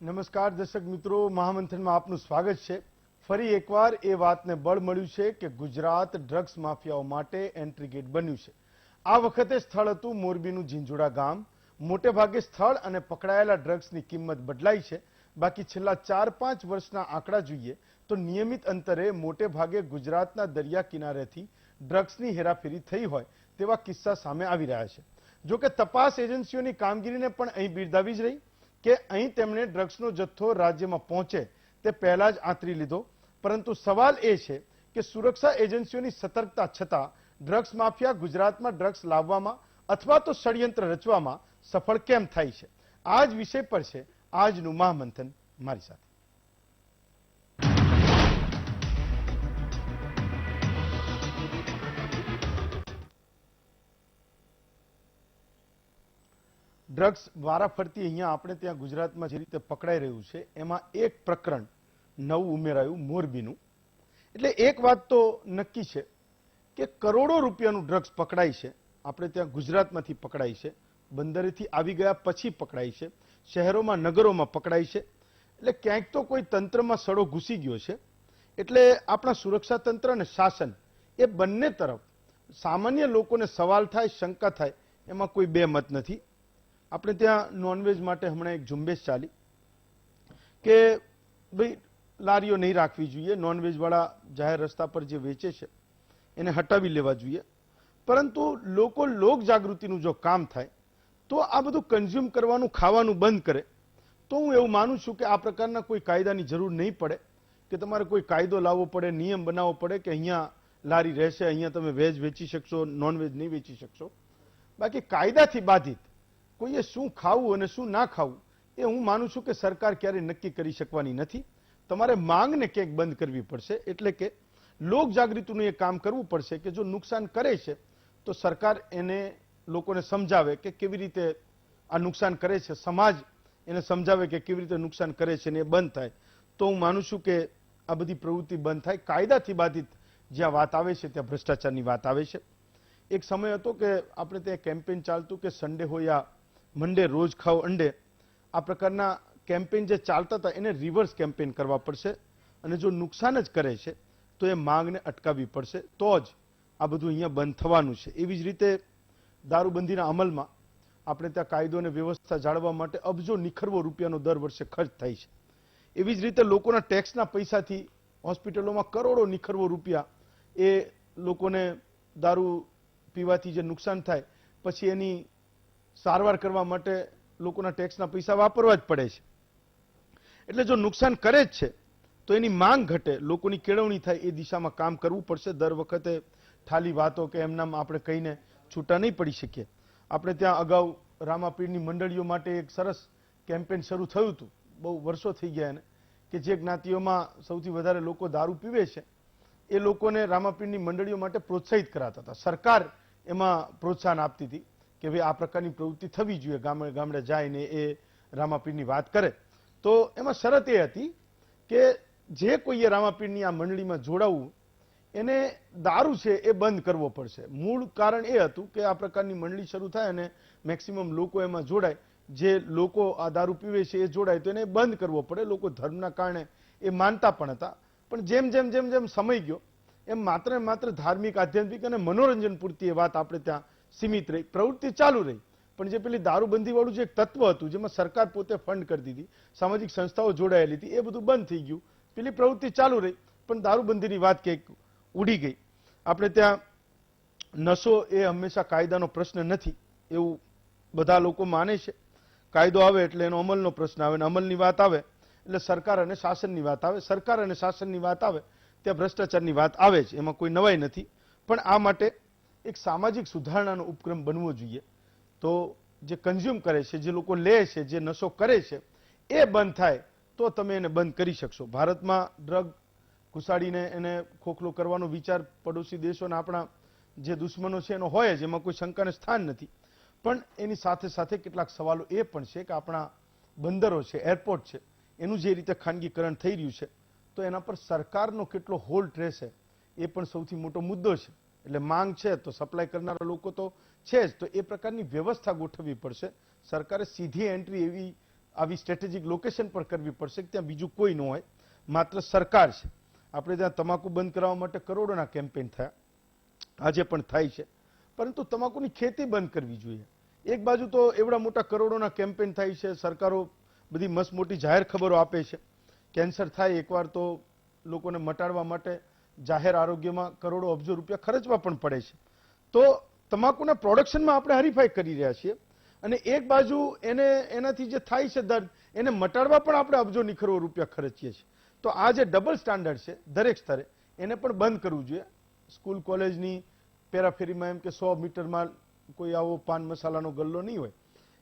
નમસ્કાર દર્શક મિત્રો, મહામંથનમાં આપનું સ્વાગત છે। ફરી એકવાર એ વાતને બળ મળ્યું છે કે ગુજરાત ડ્રગ્સ માફિયાઓ માટે એન્ટ્રી ગેટ બન્યું છે। આ વખતે સ્થળ હતું મોરબીનું ઝીંઝુડા ગામ। મોટે ભાગે સ્થળ અને પકડાયેલા ડ્રગ્સની કિંમત બદલાઈ છે। બાકી છેલ્લા 4-5 વર્ષના આંકડા જોઈએ તો નિયમિત અંતરે મોટે ભાગે ગુજરાતના દરિયા કિનારેથી ડ્રગ્સની હેરાફેરી થઈ હોય તેવા કિસ્સા સામે આવી રહ્યા છે। જો કે તપાસ એજન્સીઓની કામગીરીને પણ અહીં બિરદાવી જ રહી કે અહીં તેમણે ડ્રગ્સનો જથ્થો રાજ્યમાં પહોંચે તે પહેલા જ આંતરી લીધો। પરંતુ સવાલ એ છે કે સુરક્ષા એજન્સીઓની સતર્કતા છતાં ડ્રગ્સ માફિયા ગુજરાતમાં ડ્રગ્સ લાવવામાં અથવા તો ષડયંત્ર રચવામાં સફળ કેમ થાય છે? આ જ વિષય પર છે આજનું મહામંથન મારી સાથે। ડ્રગ્સ વારાફરતી અહીંયા આપણે ત્યાં ગુજરાતમાં જે રીતે પકડાઈ રહ્યું છે એમાં એક પ્રકરણ નવું ઉમેરાયું મોરબીનું। એટલે એક વાત તો નક્કી છે કે કરોડો રૂપિયાનું ડ્રગ્સ પકડાય છે, આપણે ત્યાં ગુજરાતમાંથી પકડાય છે, બંદરેથી આવી ગયા પછી પકડાય છે, શહેરોમાં નગરોમાં પકડાય છે। એટલે ક્યાંક તો કોઈ તંત્રમાં સડો ઘૂસી ગયો છે। એટલે આપણા સુરક્ષા તંત્ર અને શાસન એ બંને તરફ સામાન્ય લોકોને સવાલ થાય, શંકા થાય, એમાં કોઈ બે મત નથી। આપણે ત્યાં નોનવેજ માટે હમણાં એક ઝુંબેશ ચાલી કે ભાઈ લારીઓ નહીં રાખવી જોઈએ, નોનવેજ વાળા જાહેર રસ્તા પર જે વેચે છે એને હટાવી લેવા જોઈએ। પરંતુ લોકો લોક જાગૃતિનું જો કામ થાય તો આ બધું કન્ઝ્યુમ કરવાનું, ખાવાનું બંધ કરે તો હું એવું માનું છું કે આ પ્રકારના કોઈ કાયદાની જરૂર નહીં પડે કે તમારે કોઈ કાયદો લાવવો પડે, નિયમ બનાવવો પડે કે અહીંયા લારી રહેશે, અહીંયા તમે વેજ વેચી શકશો, નોનવેજ નહીં વેચી શકશો। બાકી કાયદાથી બાધિત કોઈએ શું ખાવું અને શું ના ખાવું એ હું માનું છું કે સરકાર ક્યારેય નક્કી કરી શકવાની નથી। તમારે માંગને ક્યાંક બંધ કરવી પડશે। એટલે કે લોક જાગૃતિનું એ કામ કરવું પડશે કે જો નુકસાન કરે છે તો સરકાર એને લોકોને સમજાવે કે કેવી રીતે આ નુકસાન કરે છે, સમાજ એને સમજાવે કે કેવી રીતે નુકસાન કરે છે, ને એ બંધ થાય તો હું માનું છું કે આ બધી પ્રવૃત્તિ બંધ થાય। કાયદાથી બાધિત જ્યાં વાત આવે છે ત્યાં ભ્રષ્ટાચારની વાત આવે છે। એક સમય હતો કે આપણે ત્યાં કેમ્પેન ચાલતું કે સન્ડે હોય યા મંડે રોજ ખાઓ અંડે, આ પ્રકારના કેમ્પેન જે ચાલતા હતા એને રિવર્સ કેમ્પેન કરવા પડશે અને જો નુકસાન જ કરે છે તો એ માંગને અટકાવવી પડશે તો જ આ બધું અહીંયા બંધ થવાનું છે। એવી જ રીતે દારૂબંધીના અમલમાં આપણે ત્યાં કાયદો અને વ્યવસ્થા જાળવવા માટે અબજો નિખરવો રૂપિયાનો દર વર્ષે ખર્ચ થાય છે। એવી જ રીતે લોકોના ટેક્સના પૈસાથી હોસ્પિટલોમાં કરોડો નિખરવો રૂપિયા એ લોકોને દારૂ પીવાથી જે નુકસાન થાય પછી એની સારવાર કરવા માટે લોકોના ટેક્સના પૈસા વાપરવા જ પડે છે। એટલે જો નુકસાન કરે જ છે તો એની માંગ ઘટે, લોકોની કેળવણી થાય એ દિશામાં કામ કરવું પડશે। દર વખતે ઠાલી વાતો કે એમનામ આપણે કહીને છૂટા નહીં પડી શકીએ। આપણે ત્યાં અગાઉ રામાપીરની મંડળીઓ માટે એક સરસ કેમ્પેન શરૂ થયું હતું, બહુ વર્ષો થઈ ગયા એને, કે જે જ્ઞાતિઓમાં સૌથી વધારે લોકો દારૂ પીવે છે એ લોકોને રામાપીરની મંડળીઓ માટે પ્રોત્સાહિત કરાતા હતા। સરકાર એમાં પ્રોત્સાહન આપતી હતી કે ભાઈ આ પ્રકારની પ્રવૃત્તિ થવી જોઈએ, ગામડે ગામડે જાયને એ રામાપીરની વાત કરે। તો એમાં શરત એ હતી કે જે કોઈએ રામાપીરની આ મંડળીમાં જોડાવવું એને દારૂ છે એ બંધ કરવો પડશે। મૂળ કારણ એ હતું કે આ પ્રકારની મંડળી શરૂ થાય અને મેક્સિમમ લોકો એમાં જોડાય, જે લોકો આ દારૂ પીવે છે એ જોડાય તો એને બંધ કરવો પડે। લોકો ધર્મના કારણે એ માનતા પણ હતા, પણ જેમ જેમ જેમ જેમ સમય ગયો એમ માત્ર ને માત્ર ધાર્મિક, આધ્યાત્મિક અને મનોરંજન પૂરતી એ વાત આપણે ત્યાં સીમિત રહી, પ્રવૃત્તિ ચાલુ રહી। પણ જે પેલી દારૂબંધી વાળું જે એક તત્વ હતું જેમાં સરકાર પોતે ફંડ કરતી હતી, સામાજિક સંસ્થાઓ જોડાયેલી હતી, એ બધું બંધ થઈ ગયું, પેલી પ્રવૃત્તિ ચાલુ રહી પણ દારૂબંધીની વાત ક્યાંક ઉડી ગઈ। આપણે ત્યાં નશો એ હંમેશા કાયદાનો પ્રશ્ન નથી એવું બધા લોકો માને છે। કાયદો આવે એટલે એનો અમલનો પ્રશ્ન આવે, અને અમલની વાત આવે એટલે સરકાર અને શાસનની વાત આવે, સરકાર અને શાસનની વાત આવે ત્યાં ભ્રષ્ટાચારની વાત આવે છે, એમાં કોઈ નવાઈ નથી। પણ આ માટે એક સામાજિક સુધારણાનો ઉપક્રમ બનવો જોઈએ। તો જે કન્ઝ્યુમ કરે છે, જે લોકો લે છે, જે નશો કરે છે એ બંધ થાય તો તમે એને બંધ કરી શકશો। ભારતમાં ડ્રગ ઘુસાડીને એને ખોખલો કરવાનો વિચાર પડોશી દેશોના આપણા જે દુશ્મનો છે એનો હોય જ, એમાં કોઈ શંકાને સ્થાન નથી। પણ એની સાથે સાથે કેટલાક સવાલો એ પણ છે કે આપણા બંદરો છે, એરપોર્ટ છે, એનું જે રીતે ખાનગીકરણ થઈ રહ્યું છે તો એના પર સરકારનો કેટલો હોલ્ડ રહેશે એ પણ સૌથી મોટો મુદ્દો છે। એટલે માંગ છે તો સપ્લાય કરનારા લોકો તો છે જ, તો એ પ્રકારની વ્યવસ્થા ગોઠવવી પડશે। સરકારે સીધી એન્ટ્રી એવી આવી સ્ટ્રેટેજિક લોકેશન પર કરવી પડશે કે ત્યાં બીજું કોઈ ન હોય, માત્ર સરકાર છે. આપણે ત્યાં તમાકુ બંધ કરાવવા માટે કરોડોના કેમ્પેન થયા, આજે પણ થાય છે, પરંતુ તમાકુની ખેતી બંધ કરવી જોઈએ. એક બાજુ તો એવડા મોટા કરોડોના કેમ્પેન થાય છે, સરકારો બધી મસ્ત મોટી જાહેર ખબરો આપે છે. કેન્સર થાય એકવાર તો લોકોને મટાડવા માટે જાહેર આરોગ્યમાં કરોડો અબજો રૂપિયા ખર્ચવા પણ પડે છે. તો તમાકુના પ્રોડક્શનમાં આપણે હરીફાઈ કરી રહ્યા છીએ અને એક બાજુ એનાથી જે થાય છે દર્દ, એને મટાડવા પણ આપણે અબજો કરોડો રૂપિયા ખર્ચીએ છીએ. તો આ જે ડબલ સ્ટાન્ડર્ડ છે દરેક સ્તરે, એને પણ બંધ કરવું જોઈએ. સ્કૂલ કોલેજની પેરાફેરીમાં એમ કે 100 મીટરમાં કોઈ આવો પાન મસાલાનો ગલ્લો નહીં હોય,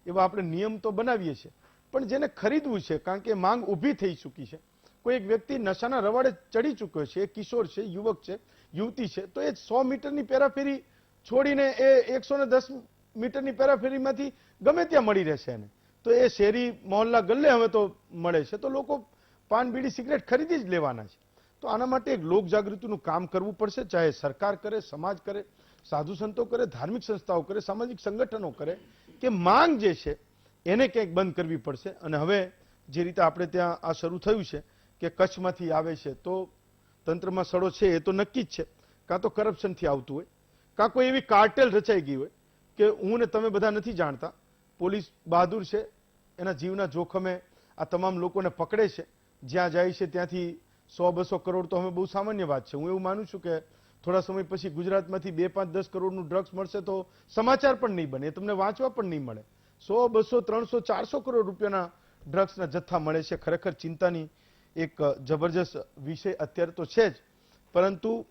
એવા આપણે નિયમ તો બનાવીએ છીએ, પણ જેને ખરીદવું છે, કારણ કે માંગ ઊભી થઈ ચૂકી છે, કોઈ એક વ્યક્તિ નશાના રવાડે ચડી ચૂક્યો છે, કિશોર છે, યુવક છે, યુવતી છે, તો એ 100 મીટરની પેરાફેરી છોડીને એ 110 મીટરની પેરાફેરીમાંથી ગમે ત્યાં મળી રહેશે એને. તો એ શેરી મોહલ્લા ગલ્લે હવે તો મળે છે, તો લોકો પાન બીડી સિગરેટ ખરીદી જ લેવાના છે. તો આના માટે એક લોક જાગૃતિનું કામ કરવું પડશે, ચાહે સરકાર કરે, સમાજ કરે, સાધુ સંતો કરે, ધાર્મિક સંસ્થાઓ કરે, સામાજિક સંગઠનો કરે, કે માંગ જે છે એને ક્યાંક બંધ કરવી પડશે. અને હવે જે રીતે આપણે ત્યાં આ શરૂ થયું છે કે કચ્છમાંથી આવે છે, તો તંત્રમાં સડો છે એ તો નક્કી જ છે, કાં તો કરપ્શનથી આવતું હોય, કાં કોઈ એવી કાર્ટેલ રચાઈ ગઈ હોય કે હું ને તમે બધા નથી જાણતા, પોલીસ બહાદુર છે, એના જીવના જોખમે આ તમામ લોકોને પકડે છે, જ્યાં જાય છે ત્યાંથી 100-200 કરોડ તો હવે બહુ સામાન્ય વાત છે. હું એવું માનું છું કે થોડા સમય પછી ગુજરાતમાંથી 2, 5, 10 કરોડનું ડ્રગ્સ મળશે તો સમાચાર પણ નહીં બને, તમને વાંચવા પણ નહીં મળે. 100, 200, 300, 400 કરોડ રૂપિયાના ડ્રગ્સના જથ્થા મળે છે. ખરેખર ચિંતાની એક જબરજસ્ત વિષય અત્યારે તો છે જ, પરંતુ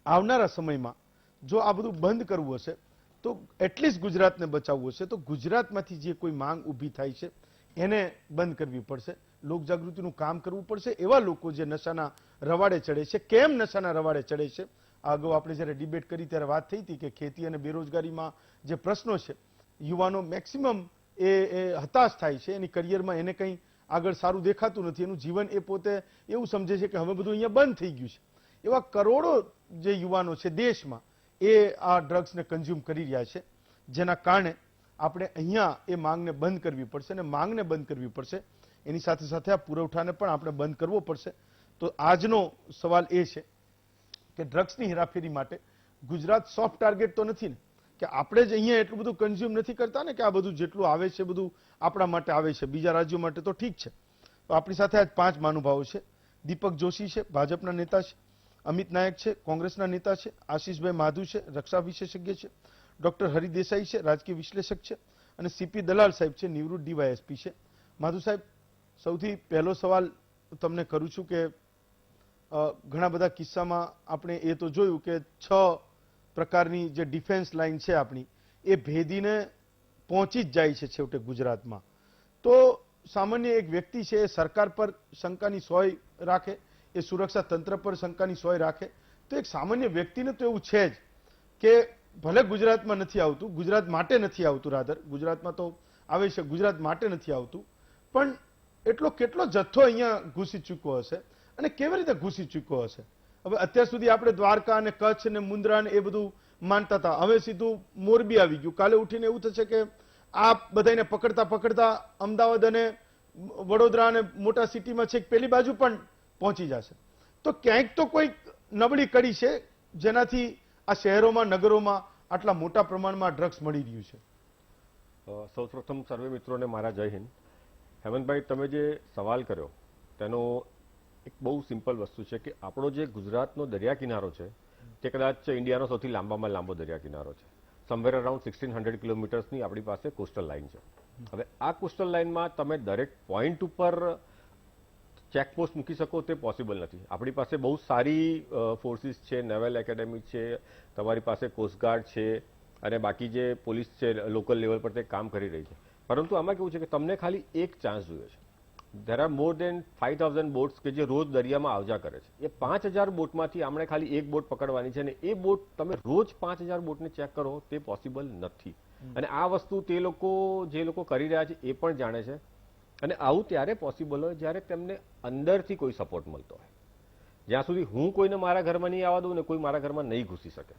આવનારા સમયમાં જો આ બધું બંધ કરવું હશે તો એટલીસ્ટ ગુજરાતને બચાવવું હશે તો ગુજરાતમાંથી જે કોઈ માંગ ઊભી થાય છે એને બંધ કરવી પડશે. લોકજાગૃતિનું કામ કરવું પડશે. એવા લોકો જે નશાના રવાડે ચડે છે, કેમ નશાના રવાડે ચડે છે, અગાઉ આપણે જ્યારે ડિબેટ કરી ત્યારે વાત થઈ હતી કે ખેતી અને બેરોજગારીમાં જે પ્રશ્નો છે, યુવાનો મેક્સિમમ એ હતાશ થાય છે, એની કરિયરમાં એને કંઈ આગળ સારું દેખાતું નથી, એનું જીવન એ પોતે એવું સમજે છે કે હવે બધું અહીંયા બંધ થઈ ગયું છે. એવા કરોડો જે યુવાનો છે દેશમાં, એ આ ડ્રગ્સને કન્ઝ્યુમ કરી રહ્યા છે, જેના કારણે આપણે અહીંયા એ માંગને બંધ કરવી પડશે. અને માંગને બંધ કરવી પડશે એની સાથે સાથે આ પુરવઠાને પણ આપણે બંધ કરવો પડશે. તો આજનો સવાલ એ છે કે ડ્રગ્સની હેરાફેરી માટે ગુજરાત સોફ્ટ ટાર્ગેટ તો નથી ને, કે આપણે જ અહીંયા એટલું બધું કન્ઝ્યુમ નથી કરતા ને કે આ બધું જેટલું આવે છે બધું આપણા માટે આવે છે, બીજા રાજ્યો માટે તો ઠીક છે. તો આપણી સાથે આજ 5 મહાનુભાવો છે. દીપક જોશી છે, ભાજપના નેતા છે. અમિત નાયક છે, કોંગ્રેસના નેતા છે. આશીષભાઈ માધુ છે, રક્ષા વિશેષજ્ઞ છે. ડોક્ટર હરિ દેસાઈ છે, રાજકીય વિશ્લેષક છે. અને સીપી દલાલ સાહેબ છે, નિવૃત્ત ડીવાયએસપી છે. માધુ સાહેબ, સૌથી પહેલો સવાલ તમને કરું છું કે ઘણા બધા કિસ્સામાં આપણે એ તો જોયું કે 6 પ્રકારની જે ડિફેન્સ લાઇન છે આપણી, એ ભેદીને પહોંચી જ જાય છે છેવટે ગુજરાતમાં. તો સામાન્ય એક વ્યક્તિ છે એ સરકાર પર શંકાની સોય રાખે, એ સુરક્ષા તંત્ર પર શંકાની સોય રાખે, તો એક સામાન્ય વ્યક્તિને તો એવું છે જ કે ભલે ગુજરાતમાં નથી આવતું, ગુજરાત માટે નથી આવતું, રાધર ગુજરાતમાં તો આવે છે, ગુજરાત માટે નથી આવતું, પણ એટલો કેટલો જથ્થો અહીંયા ઘૂસી ચૂક્યો હશે અને કેવી રીતે ઘૂસી ચૂક્યો હશે. હવે અત્યાર સુધી આપણે દ્વારકા અને કચ્છ અને મુન્દ્રા ને એ બધું માનતા હતા, હવે સીધું મોરબી આવી ગયું. કાલે ઉઠીને એવું થશે કે આ બધાને પકડતા પકડતા અમદાવાદ અને વડોદરા અને મોટા સિટીમાં છે પેલી બાજુ પણ પહોંચી જશે. તો ક્યાંક તો કોઈ નબળી કડી છે જેનાથી આ શહેરોમાં, નગરોમાં આટલા મોટા પ્રમાણમાં ડ્રગ્સ મળી રહ્યું છે. સૌપ્રથમ સર્વે મિત્રોને મારા જય હિન્દ. હેમંતભાઈ, તમે જે સવાલ કર્યો તેનો એક બહુ સિમ્પલ વસ્તુ છે કે આપણો જે ગુજરાતનો દરિયા કિનારો છે તે કદાચ ઇન્ડિયાનો સૌથી લાંબામાં લાંબો દરિયા કિનારો છે. સમવેર અરાઉન્ડ 1600 કિલોમીટર્સની આપણી પાસે કોસ્ટલ લાઇન છે. હવે આ કોસ્ટલ લાઇનમાં તમે દરેક પોઈન્ટ ઉપર ચેકપોસ્ટ મૂકી શકો તે પોસિબલ નથી. આપણી પાસે બહુ સારી ફોર્સિસ છે, નેવલ એકેડેમી છે, તમારી પાસે કોસ્ટગાર્ડ છે અને બાકી જે પોલીસ છે લોકલ લેવલ પર તે કામ કરી રહી છે. પરંતુ આમાં કેવું છે કે તમને ખાલી એક ચાન્સ જોઈએ છે. There are more than 5000 bots કે જે રોજ દરિયામાં આવજા કરે છે. એ 5000 બોટમાંથી આપણે ખાલી એક બોટ પકડવાની છે અને એ બોટ તમે રોજ 5000 બોટને ચેક કરો તે પોસિબલ નથી. અને આ વસ્તુ તે લોકો જે લોકો કરી રહ્યા છે એ પણ જાણે છે. અને આવું ત્યારે પોસિબલ હોય જ્યારે તેમને અંદરથી કોઈ સપોર્ટ મળતો હોય. જ્યાં સુધી હું કોઈને મારા ઘરમાં નહીં આવવા દઉં ને કોઈ મારા ઘરમાં નહીં ઘૂસી શકે.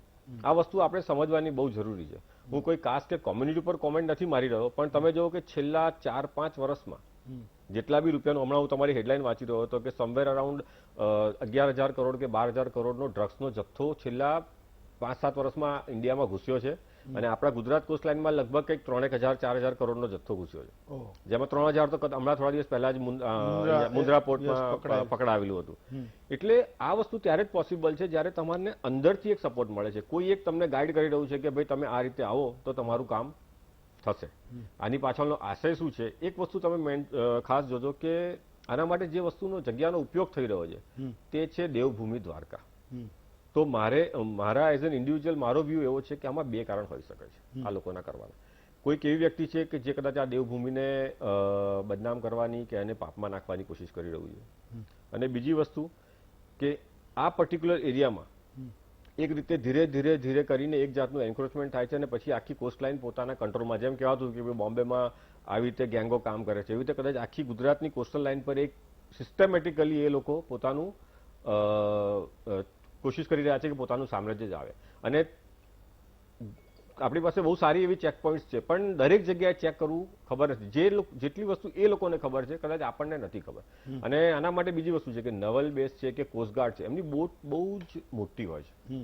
આ વસ્તુ આપણે સમજવાની બહુ જરૂરી છે. હું કોઈ કાસ્ટ કે કોમ્યુનિટી પર કોમેન્ટ નથી મારી રહ્યો, પણ તમે જુઓ કે છેલ્લા 4-5 વર્ષમાં જેટલા બી રૂપિયાનો, હમણાં હું તમારી હેડલાઇન વાંચી રહ્યો હતો કે સમવેર અરાઉન્ડ 11,000 કરોડ કે 12,000 કરોડનો ડ્રગ્સનો જથ્થો છેલ્લા 5-7 વર્ષમાં ઇન્ડિયામાં ઘૂસ્યો છે, અને આપણા ગુજરાત કોસ્ટલાઇનમાં લગભગ કંઈક 3,000-4,000 કરોડનો જથ્થો ઘૂસ્યો છે, જેમાં 3,000 તો હમણાં થોડા દિવસ પહેલા જ મુન્દ્રા પોર્ટમાં પકડાવેલું હતું. એટલે આ વસ્તુ ત્યારે જ પોસિબલ છે જ્યારે તમને અંદરથી એક સપોર્ટ મળે છે, કોઈ એક તમને ગાઈડ કરી રહ્યું છે કે ભાઈ તમે આ રીતે આવો તો તમારું કામ થશે. આની પાછળનો આશય શું છે? એક વસ્તુ તમે ખાસ જોજો કે આના માટે જે વસ્તુનો જગ્યાનો ઉપયોગ થઈ રહ્યો છે તે છે દેવભૂમિ દ્વારકા. તો મારા એઝ એન ઇન્ડિવિજ્યુઅલ મારો વ્યૂ એવો છે કે આમાં બે કારણ હોઈ શકે છે આ લોકોના કરવાના. કોઈક એવી વ્યક્તિ છે કે જે કદાચ આ દેવભૂમિને બદનામ કરવાની કે એને પાપમાં નાખવાની કોશિશ કરી રહ્યું છે, અને બીજી વસ્તુ કે આ પર્ટિક્યુલર એરિયામાં એક રીતે ધીરે ધીરે ધીરે કરીને એક જાતનું એન્ક્રોચમેન્ટ થાય છે, અને પછી આખી કોસ્ટલાઇન પોતાના કંટ્રોલમાં, જેમ કહેવાતું કે બોમ્બેમાં આવી રીતે ગેંગો કામ કરે છે, એવી રીતે કદાચ આખી ગુજરાતની કોસ્ટલ લાઇન પર એક સિસ્ટમેટિકલી એ લોકો પોતાનું કોશિશ કરી રહ્યા છે કે પોતાનું સામ્રાજ્ય જ આવે. અને આપણી પાસે બહુ સારી એવી ચેક પોઈન્ટ્સ છે, પણ દરેક જગ્યાએ ચેક કરવું ખબર નથી. જેટલી વસ્તુ એ લોકોને ખબર છે કદાચ આપણને નથી ખબર. અને આના માટે બીજી વસ્તુ છે કે નવલ બેઝ છે કે કોસ્ટગાર્ડ છે, એમની બોટ બહુ જ મોટી હોય છે.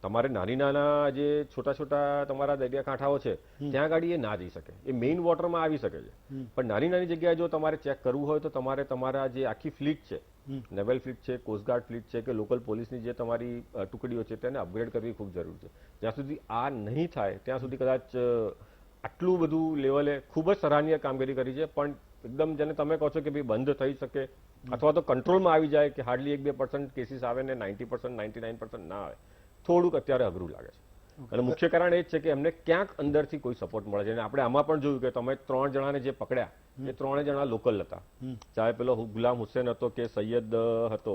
તમારે નાની નાના જે છોટા છોટા તમારા દરિયાકાંઠાઓ છે ત્યાં ગાડી એ ના જઈ શકે, એ મેઇન વોટરમાં આવી શકે છે, પણ નાની નાની જગ્યાએ જો તમારે ચેક કરવું હોય તો તમારે તમારા જે આખી ફ્લીટ છે, નેવલ ફ્લીટ છે, કોસ્ટગાર્ડ ફ્લીટ છે કે લોકલ પોલીસની જે તમારી ટુકડીઓ છે તેને અપગ્રેડ કરવી ખૂબ જરૂર છે. જ્યાં સુધી આ નહીં થાય ત્યાં સુધી કદાચ આટલું બધું લેવલે ખૂબ જ સરાહનીય કામગીરી કરી છે, પણ એકદમ જેને તમે કહો છો કે ભાઈ બંધ થઈ શકે અથવા તો કંટ્રોલમાં આવી જાય કે હાર્ડલી 1-2% કેસીસ આવે ને 90% 99% ના આવે, થોડુંક અત્યારે અઘરું લાગે છે. અને મુખ્ય કારણ એ જ છે કે એમને ક્યાંક અંદરથી કોઈ સપોર્ટ મળે છે. અને આપણે આમાં પણ જોયું કે તમે 3 જણાને જે પકડ્યા એ 3 જણા લોકલ હતા, ચાહે પેલો ગુલામ હુસેન હતો કે સૈયદ હતો,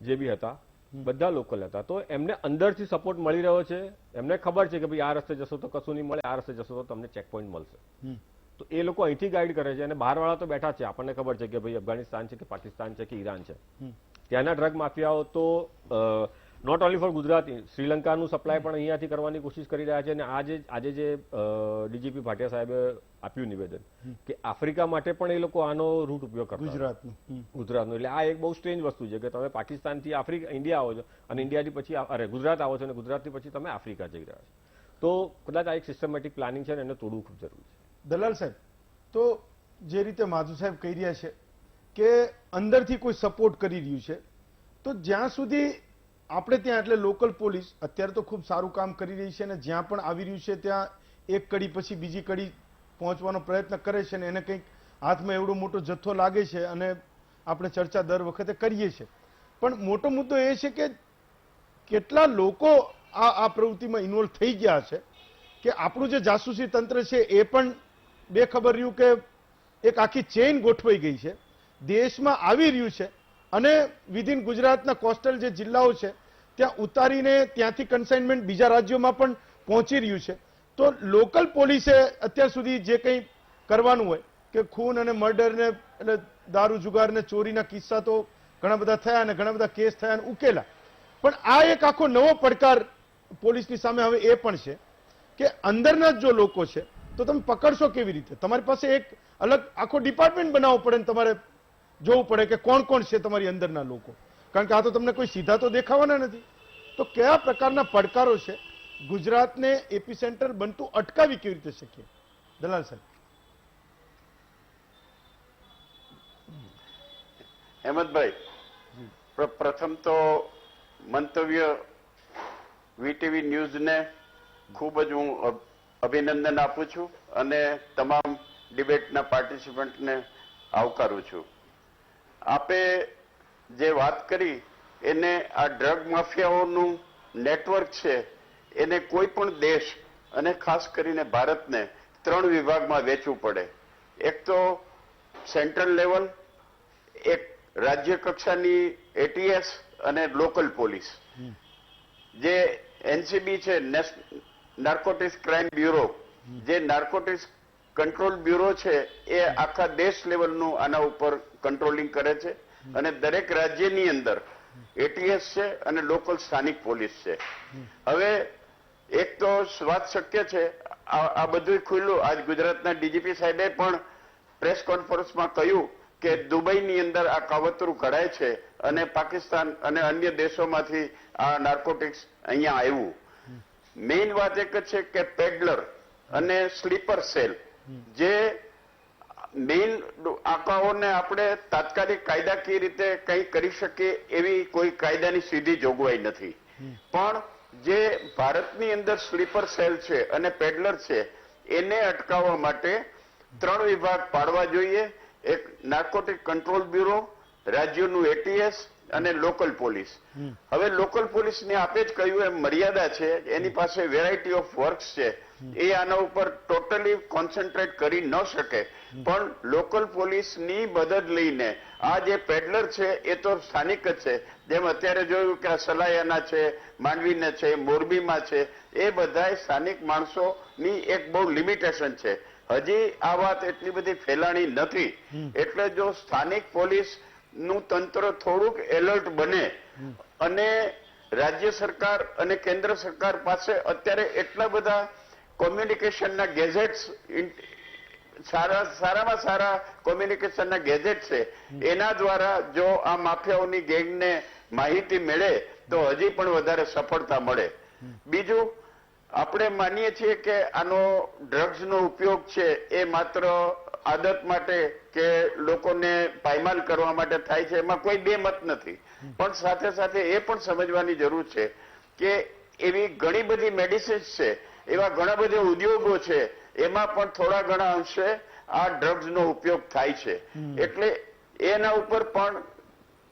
જે બી હતા બધા લોકલ હતા. તો એમને અંદરથી સપોર્ટ મળી રહ્યો છે, એમને ખબર છે કે ભાઈ આ રસ્તે જશો તો કશું નહીં મળે, આ રસ્તે જશો તો તમને ચેક પોઈન્ટ મળશે. તો એ લોકો અહીંથી ગાઈડ કરે છે, અને બહારવાળા તો બેઠા છે, આપણને ખબર છે કે ભાઈ અફઘાનિસ્તાન છે કે પાકિસ્તાન છે કે ઈરાન છે, ત્યાંના ડ્રગ માફિયાઓ તો નોટ ઓનલી ફોર ગુજરાત, શ્રીલંકાનું સપ્લાય પણ અહીંયાથી કરવાની કોશિશ કરી રહ્યા છે. અને આજે જે ડીજીપી ભાટિયા સાહેબે આપ્યું નિવેદન કે આફ્રિકા માટે પણ એ લોકો આનો રૂટ ઉપયોગ કરતા ગુજરાતનું. એટલે આ એક બહુ સ્ટ્રેન્જ વસ્તુ છે કે તમે પાકિસ્તાનથી ઇન્ડિયા આવો છો અને ઇન્ડિયાથી પછી ગુજરાત આવો છો અને ગુજરાતથી પછી તમે આફ્રિકા જઈ રહ્યા છો. તો કદાચ આ એક સિસ્ટમેટિક પ્લાનિંગ છે અને એને તોડવું ખૂબ જરૂરી છે. દલાલ સાહેબ, તો જે રીતે માધુ સાહેબ કહી રહ્યા છે કે અંદરથી કોઈ સપોર્ટ કરી રહ્યું છે, તો જ્યાં સુધી આપણે ત્યાં એટલે લોકલ પોલીસ અત્યારે તો ખૂબ સારું કામ કરી રહી છે, અને જ્યાં પણ આવી રહ્યું છે ત્યાં એક કડી પછી બીજી કડી પહોંચવાનો પ્રયત્ન કરે છે, અને એને કંઈક હાથમાં એવડો મોટો જથ્થો લાગે છે, અને આપણે ચર્ચા દર વખતે કરીએ છીએ. પણ મોટો મુદ્દો એ છે કે કેટલા લોકો આ પ્રવૃત્તિમાં ઇન્વોલ્વ થઈ ગયા છે કે આપણું જે જાસૂસી તંત્ર છે એ પણ બેખબર રહ્યું કે એક આખી ચેઇન ગોઠવાઈ ગઈ છે, દેશમાં આવી રહ્યું છે, અને વિધિન ગુજરાતના કોસ્ટલ જે જિલ્લાઓ છે ત્યાં ઉતારીને ત્યાંથી કન્સાઇનમેન્ટ બીજા રાજ્યોમાં પણ પહોંચી રહ્યું છે. તો લોકલ પોલીસે અત્યાર સુધી જે કંઈ કરવાનું હોય કે ખૂન અને મર્ડર ને એટલે દારૂ જુગાર ને ચોરીના કિસ્સા તો ઘણા બધા થયા અને ઘણા બધા કેસ થયા અને ઉકેલા, પણ આ એક આખો નવો પડકાર પોલીસની સામે હવે એ પણ છે કે અંદરના જો લોકો છે તો તમે પકડશો કેવી રીતે? તમારી પાસે એક અલગ આખો ડિપાર્ટમેન્ટ બનાવવો પડે ને તમારે જોવું પડે કે કોણ કોણ છે તમારી અંદરના લોકો, કારણ કે આ તો તમને કોઈ સીધા તો દેખાવાના નથી. તો કયા પ્રકારના પડકારો છે? ગુજરાતને એપી સેન્ટર બનતું અટકાવી કેવી રીતે શકીએ? દલાલ સાહેબ. હેમંતભાઈ, પ્રથમ તો મંતવ્ય વીટીવી ન્યૂઝને ખૂબ જ હું અભિનંદન આપું છું અને તમામ ડિબેટના પાર્ટિસિપન્ટને આવકારું છું. આપે જે વાત કરી એને આ ડ્રગ માફિયાઓનું નેટવર્ક છે એને કોઈ પણ દેશ અને ખાસ કરીને ભારતને 3 વિભાગમાં વેચવું પડે. એક તો સેન્ટ્રલ લેવલ, એક રાજ્ય કક્ષાની એટીએસ અને લોકલ પોલીસ. જે એનસીબી છે, નાર્કોટિક્સ ક્રાઇમ બ્યુરો, જે નાર્કોટિક્સ કંટ્રોલ બ્યુરો છે એ આખા દેશ લેવલનું આના ઉપર કંટ્રોલિંગ કરે છે, અને દરેક રાજ્યની અંદર એટીએસ છે અને લોકલ સ્થાનિક પોલીસ છે. હવે એક તો વાત શક્ય છે, આ બધું ખુલ્લું આજ ગુજરાતના ડીજીપી સાહેબે પણ પ્રેસ કોન્ફરન્સમાં કહ્યું કે દુબઈની અંદર આ કાવતરું ઘડાય છે અને પાકિસ્તાન અને અન્ય દેશોમાંથી આ નાર્કોટિક્સ અહીંયા આવ્યું. મેઇન વાત એક જ છે કે પેડલર અને સ્લીપર સેલ જે મેઇન આંકડાઓને આપણે તાત્કાલિક કાયદાકીય રીતે કંઈ કરી શકીએ એવી કોઈ કાયદાની સીધી જોગવાઈ નથી. પણ જે ભારતની અંદર સ્લીપર સેલ છે અને પેડલર છે એને અટકાવવા માટે 3 વિભાગ પાડવા જોઈએ. એક નાર્કોટિક કંટ્રોલ બ્યુરો, રાજ્યોનું એટીએસ અને લોકલ પોલીસ. હવે લોકલ પોલીસને આપે જ કહ્યું એમ મર્યાદા છે, એની પાસે વેરાયટી ઓફ વર્ક્સ છે, એ આના ઉપર ટોટલી કોન્સન્ટ્રેટ કરી ન શકે. પણ લોકલ પોલીસની મદદ લઈને આ જે પેડલર છે એ તો સ્થાનિક જ છે. જેમ અત્યારે જોયું કે આ સલાયાના છે, માંડવીના છે, મોરબીમાં છે, એ બધા સ્થાનિક માણસોની એક બહુ લિમિટેશન છે. હજી આ વાત એટલી બધી ફેલાણી નથી. એટલે જો સ્થાનિક પોલીસ નું તંત્ર થોડુંક એલર્ટ બને અને રાજ્ય સરકાર અને કેન્દ્ર સરકાર પાસે અત્યારે એટલા બધા કોમ્યુનિકેશનના ગેજેટ્સ, સારામાં સારા કોમ્યુનિકેશનના ગેજેટ છે, એના દ્વારા જો આ માફિયાઓની ગેંગને માહિતી મળે તો હજી પણ વધારે સફળતા મળે. બીજું, આપણે માનીએ છીએ કે આનો ડ્રગ્સનો ઉપયોગ છે એ માત્ર આદત માટે કે લોકોને પાયમાલ કરવા માટે થાય છે, એમાં કોઈ બે મત નથી. પણ સાથે સાથે એ પણ સમજવાની જરૂર છે કે એવી ઘણી બધી મેડિસિન્સ છે, એવા ઘણા બધા ઉદ્યોગો છે, એમાં પણ થોડા ઘણા અંશે આ ડ્રગ્સનો ઉપયોગ થાય છે. એટલે એના ઉપર પણ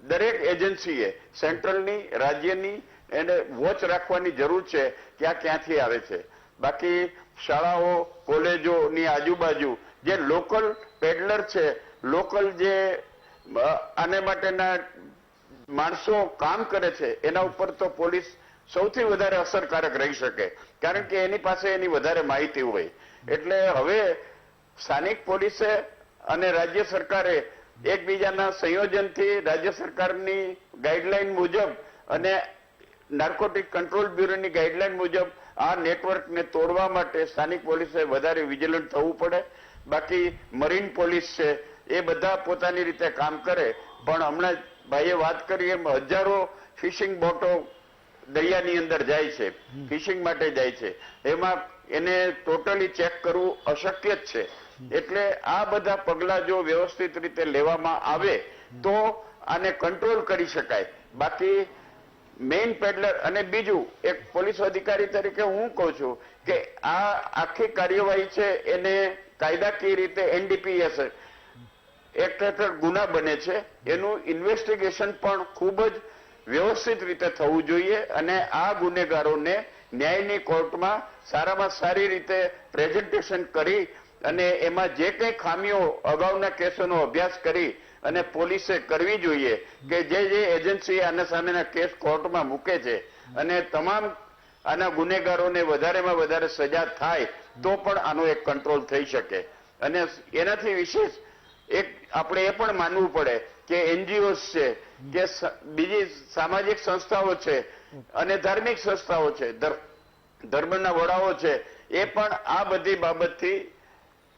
દરેક એજન્સીએ, સેન્ટ્રલની, રાજ્યની, એને વોચ રાખવાની જરૂર છે કે આ ક્યાંથી આવે છે. બાકી શાળાઓ, કોલેજોની આજુબાજુ જે લોકલ પેડલર છે, લોકલ જે આને માટેના માણસો કામ કરે છે, એના ઉપર તો પોલીસ સૌથી વધારે અસરકારક રહી શકે, કારણ કે એની પાસે એની વધારે માહિતી હોય. એટલે હવે સ્થાનિક પોલીસે અને રાજ્ય સરકારે એકબીજાના સંયોજનથી રાજ્ય સરકારની ગાઈડલાઈન મુજબ અને નાર્કોટિક કંટ્રોલ બ્યુરોની ગાઈડલાઈન મુજબ આ નેટવર્કને તોડવા માટે સ્થાનિક પોલીસે વધારે વિજિલન્ટ થવું પડે. બાકી મરીન પોલીસ છે એ બધા પોતાની રીતે કામ કરે. પણ હમણાં ભાઈએ વાત કરી એમ હજારો ફિશિંગ બોટો દરિયાની અંદર જાય છે, ફિશિંગ માટે જાય છે, એમાં એને ટોટલી ચેક કરવું અશક્ય જ છે. એટલે આ બધા પગલા જો વ્યવસ્થિત રીતે લેવામાં આવે તો આને કંટ્રોલ કરી શકાય. બાકી મેઇન પેડલર અને બીજું એક પોલીસ અધિકારી તરીકે હું કહું છું કે આ આખી કાર્યવાહી છે એને કાયદાકીય રીતે NDPS એક્ટ હેઠળ ગુના બને છે, એનું ઇન્વેસ્ટિગેશન પણ ખૂબ જ વ્યવસ્થિત રીતે થવું જોઈએ અને આ ગુનેગારોને ન્યાયની કોર્ટમાં સારામાં સારી રીતે પ્રેઝન્ટેશન કરી અને એમાં જે કંઈ ખામીઓ અગાઉના કેસોનો અભ્યાસ કરી અને પોલીસે કરવી જોઈએ કે જે એજન્સી આના સામેના કેસ કોર્ટમાં મૂકે છે અને તમામ આના ગુનેગારોને વધારેમાં વધારે સજા થાય તો પણ આનો એક કંટ્રોલ થઈ શકે. અને એનાથી વિશેષ એક આપણે એ પણ માનવું પડે કે NGOs છે કે બીજી સામાજિક સંસ્થાઓ છે અને ધાર્મિક સંસ્થાઓ છે, ધર્મના વડાઓ છે, એ પણ આ બધી બાબતથી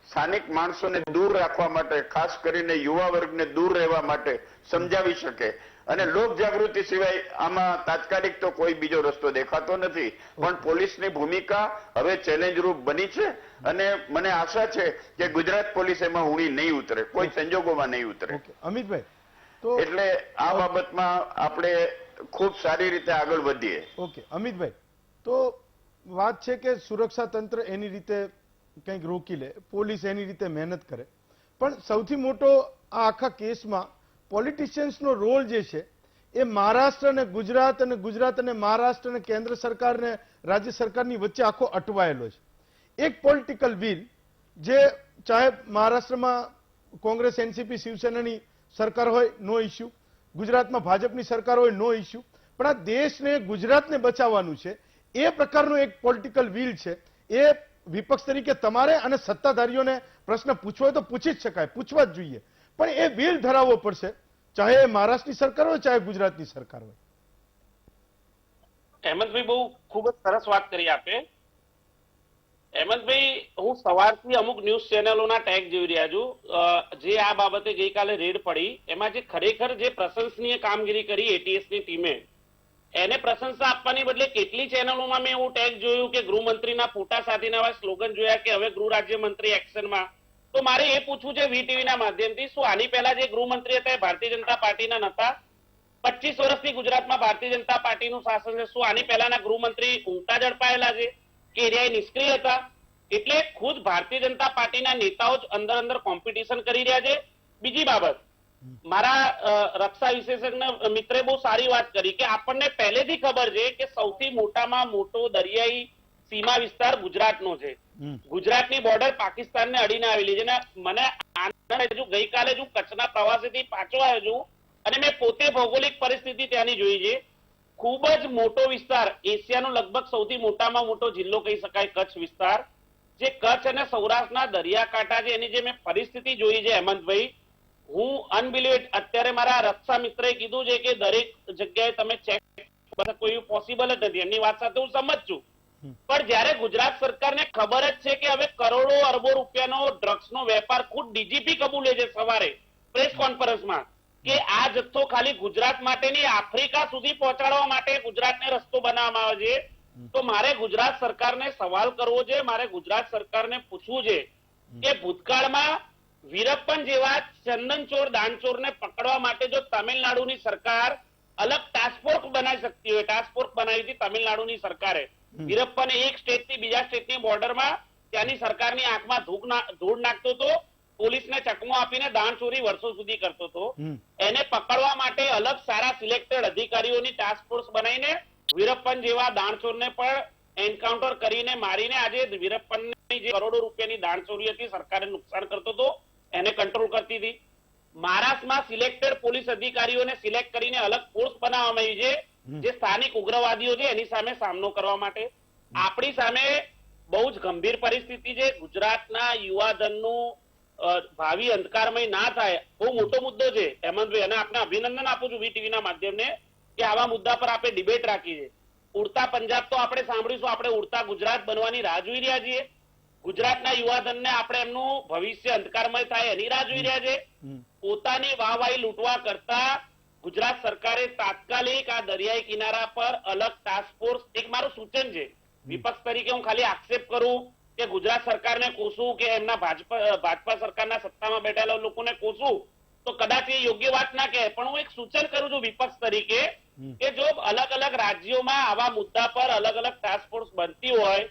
સ્થાનિક માણસોને દૂર રાખવા માટે, ખાસ કરીને યુવા વર્ગને દૂર રહેવા માટે સમજાવી શકે. અને લોક જાગૃતિ સિવાય આમાં તાત્કાલિક તો કોઈ બીજો રસ્તો દેખાતો નથી. પણ પોલીસની ભૂમિકા હવે ચેલેન્જ રૂપ બની છે અને મને આશા છે કે ગુજરાત પોલીસ એમાં ઊણી નહીં ઉતરે, કોઈ સંજોગોમાં નહીં ઉતરે. અમિતભાઈ, તો એટલે આ બાબતમાં આપણે ખૂબ સારી રીતે આગળ વધીએ. ઓકે અમિતભાઈ, તો વાત છે કે સુરક્ષા તંત્ર એની રીતે કંઈક રોકી લે, પોલીસ એની રીતે મહેનત કરે, પણ સૌથી મોટો આ આખા કેસમાં પોલિટિશિયન્સનો રોલ જે છે એ મહારાષ્ટ્ર અને ગુજરાત અને મહારાષ્ટ્ર અને કેન્દ્ર સરકાર ને રાજ્ય સરકારની વચ્ચે આખો અટવાયેલો છે. એક પોલિટિકલ વિલ જે ચાહે મહારાષ્ટ્રમાં કોંગ્રેસ, NCP, શિવસેનાની સરકાર હોય, નો ઇસ્યુ, ગુજરાતમાં ભાજપની સરકાર હોય, નો ઇસ્યુ, પણ આ દેશને, ગુજરાતને બચાવવાનું છે એ પ્રકારનું એક પોલિટિકલ વિલ છે. એ વિપક્ષ તરીકે તમારે અને સત્તાધારીઓને પ્રશ્ન પૂછવો હોય તો પૂછી જ શકાય, પૂછવા જ જોઈએ, પણ એ વિલ ધરાવવો પડશે, ચાહે મહારાષ્ટ્રની સરકાર હોય, ચાહે ગુજરાતની સરકાર હોય. હેમંતભાઈ બહુ ખૂબ જ સરસ વાત કરી આપે. હેમંતભાઈ, હું સવારથી અમુક ન્યૂઝ ચેનલોના ટેગ જોઈ રહ્યા છું. જે આ બાબતે ગઈકાલે રેડ પડી એમાં જે ખરેખર જે પ્રશંસનીય કામગીરી કરી એટીએસની ટીમે, એને પ્રશંસા આપવાની બદલે કેટલી ચેનલોમાં મેં એવું ટેગ જોયું કે ગૃહમંત્રીના ફોટા સાથેના એવા સ્લોગન જોયા કે હવે ગૃહ રાજ્યમંત્રી એક્શનમાં. તો મારે એ પૂછવું છે વીટીવીના માધ્યમથી, શું આની પહેલા જે ગૃહમંત્રી હતા એ ભારતીય જનતા પાર્ટીના નતા? 25 વર્ષથી ગુજરાતમાં ભારતીય જનતા પાર્ટીનું શાસન છે. શું આની પહેલાના ગૃહમંત્રી ઊંઘતા ઝડપાયેલા છે કે એરિયા નિષ્ક્રિય હતા? એટલે ખુદ ભારતીય જનતા પાર્ટીના નેતાઓ જ અંદર અંદર કોમ્પિટિશન કરી રહ્યા છે. બીજી બાબત, મારા રક્ષા વિશેષજ્ઞ મિત્રે બહુ સારી વાત કરી કે આપણને પહેલેથી ખબર છે કે સૌથી મોટામાં મોટો દરિયાઈ સીમા વિસ્તાર ગુજરાતનો છે. ગુજરાતની બોર્ડર પાકિસ્તાનને અડીને આવેલી છે. ને મને આનંદ હજુ ગઈકાલે જ હું કચ્છના પ્રવાસેથી પાછો આવ્યો છું અને મેં પોતે ભૌગોલિક પરિસ્થિતિ ત્યાંની જોઈ છે. ખૂબ જ મોટો વિસ્તાર, એશિયાનો લગભગ સૌથી મોટામાં મોટો જિલ્લો કહી શકાય કચ્છ વિસ્તાર. જે કચ્છ અને સૌરાષ્ટ્રના દરિયાકાંઠા છે એની જે મેં પરિસ્થિતિ જોઈ છે હેમંતભાઈ, હું અનબિલીવેટ. અત્યારે મારા રક્ષા મિત્રએ કીધું છે કે દરેક જગ્યાએ તમે ચેક કોઈ પોસિબલ જ નથી, એમની વાત સાથે હું સમજ છું. પણ જયારે ગુજરાત સરકારને ખબર જ છે કે હવે કરોડો અરબો રૂપિયાનો ડ્રગ્સનો વેપાર ખુદ ડીજીપી કબૂલે છે સવારે પ્રેસ કોન્ફરન્સમાં કે આ જથ્થો ખાલી ગુજરાત માટે નહીં, આફ્રિકા સુધી પહોંચાડવા માટે ગુજરાતને રસ્તો બનાવવામાં આવે છે. તો મારે ગુજરાત સરકારને સવાલ કરવો છે, મારે ગુજરાત સરકારને પૂછવું છે કે ભૂતકાળમાં વીરપ્પન જેવા ચંદનચોર દાનચોરને પકડવા માટે જો તમિલનાડુની સરકાર અલગ ટાસ્ક ફોર્સ બનાવી શકતી હોય, ટાસ્ક ફોર્સ બનાવી હતી તમિલનાડુની સરકારે, વીરપ્પને એક સ્ટેટથી બીજા સ્ટેટની બોર્ડરમાં ત્યાંની સરકારની આંખમાં ધૂળ નાખતો હતો, પોલીસને ચકમો આપીને દાણચોરી વર્ષો સુધી કરતો હતો. એને પકડવા માટે અલગ સારા સિલેક્ટેડ અધિકારીઓની ટાસ્ક ફોર્સ બનાવીને વીરપ્પન જેવા દાણચોરને પણ એન્કાઉન્ટર કરીને મારીને આજે વીરપ્પનની જે કરોડો રૂપિયાની દાણચોરી હતી સરકારે નુકસાન કરતો હતો એને કંટ્રોલ કરતી હતી. મહારાષ્ટ્રમાં સિલેક્ટેડ પોલીસ અધિકારીઓને સિલેક્ટ કરીને અલગ ફોર્સ બનાવવામાં આવી છે જે સ્થાનિક ઉગ્રવાદીઓ છે એની સામે સામનો કરવા માટે. આપણી સામે બહુ જ ગંભીર પરિસ્થિતિ છે. ગુજરાતના યુવાધનનું ભાવિ અંધકારમય ના થાય બહુ મોટો મુદ્દો છે હેમંતભાઈ, અને આપણે અભિનંદન આપું છું વીટીવીના માધ્યમને કે આવા મુદ્દા પર આપણે ડિબેટ રાખી છે. ઉડતા પંજાબ તો આપણે સાંભળીશું, આપણે ઉડતા ગુજરાત બનવાની રાહ જોઈ રહ્યા છીએ. ગુજરાતના યુવાધનને આપણે એમનું ભવિષ્ય અંધકારમય થાય એની રાહ જોઈ રહ્યા છે. પોતાની વાહવાહી લૂંટવા કરતા ગુજરાત સરકારે તાત્કાલિક આ દરિયાઈ કિનારા પર અલગ ટાસ્ક ફોર્સ, એક મારું સૂચન છે વિપક્ષ તરીકે, હું ખાલી આક્ષેપ કરું કે ગુજરાત સરકારને કોસું કે એમના ભાજપા સરકારના સત્તામાં બેઠેલા લોકોને કોસું તો કદાચ એ યોગ્ય વાત ના કહે, પણ હું એક સૂચન કરું છું વિપક્ષ તરીકે કે જો અલગ અલગ રાજ્યોમાં આવા મુદ્દા પર અલગ અલગ ટાસ્ક ફોર્સ બનતી હોય,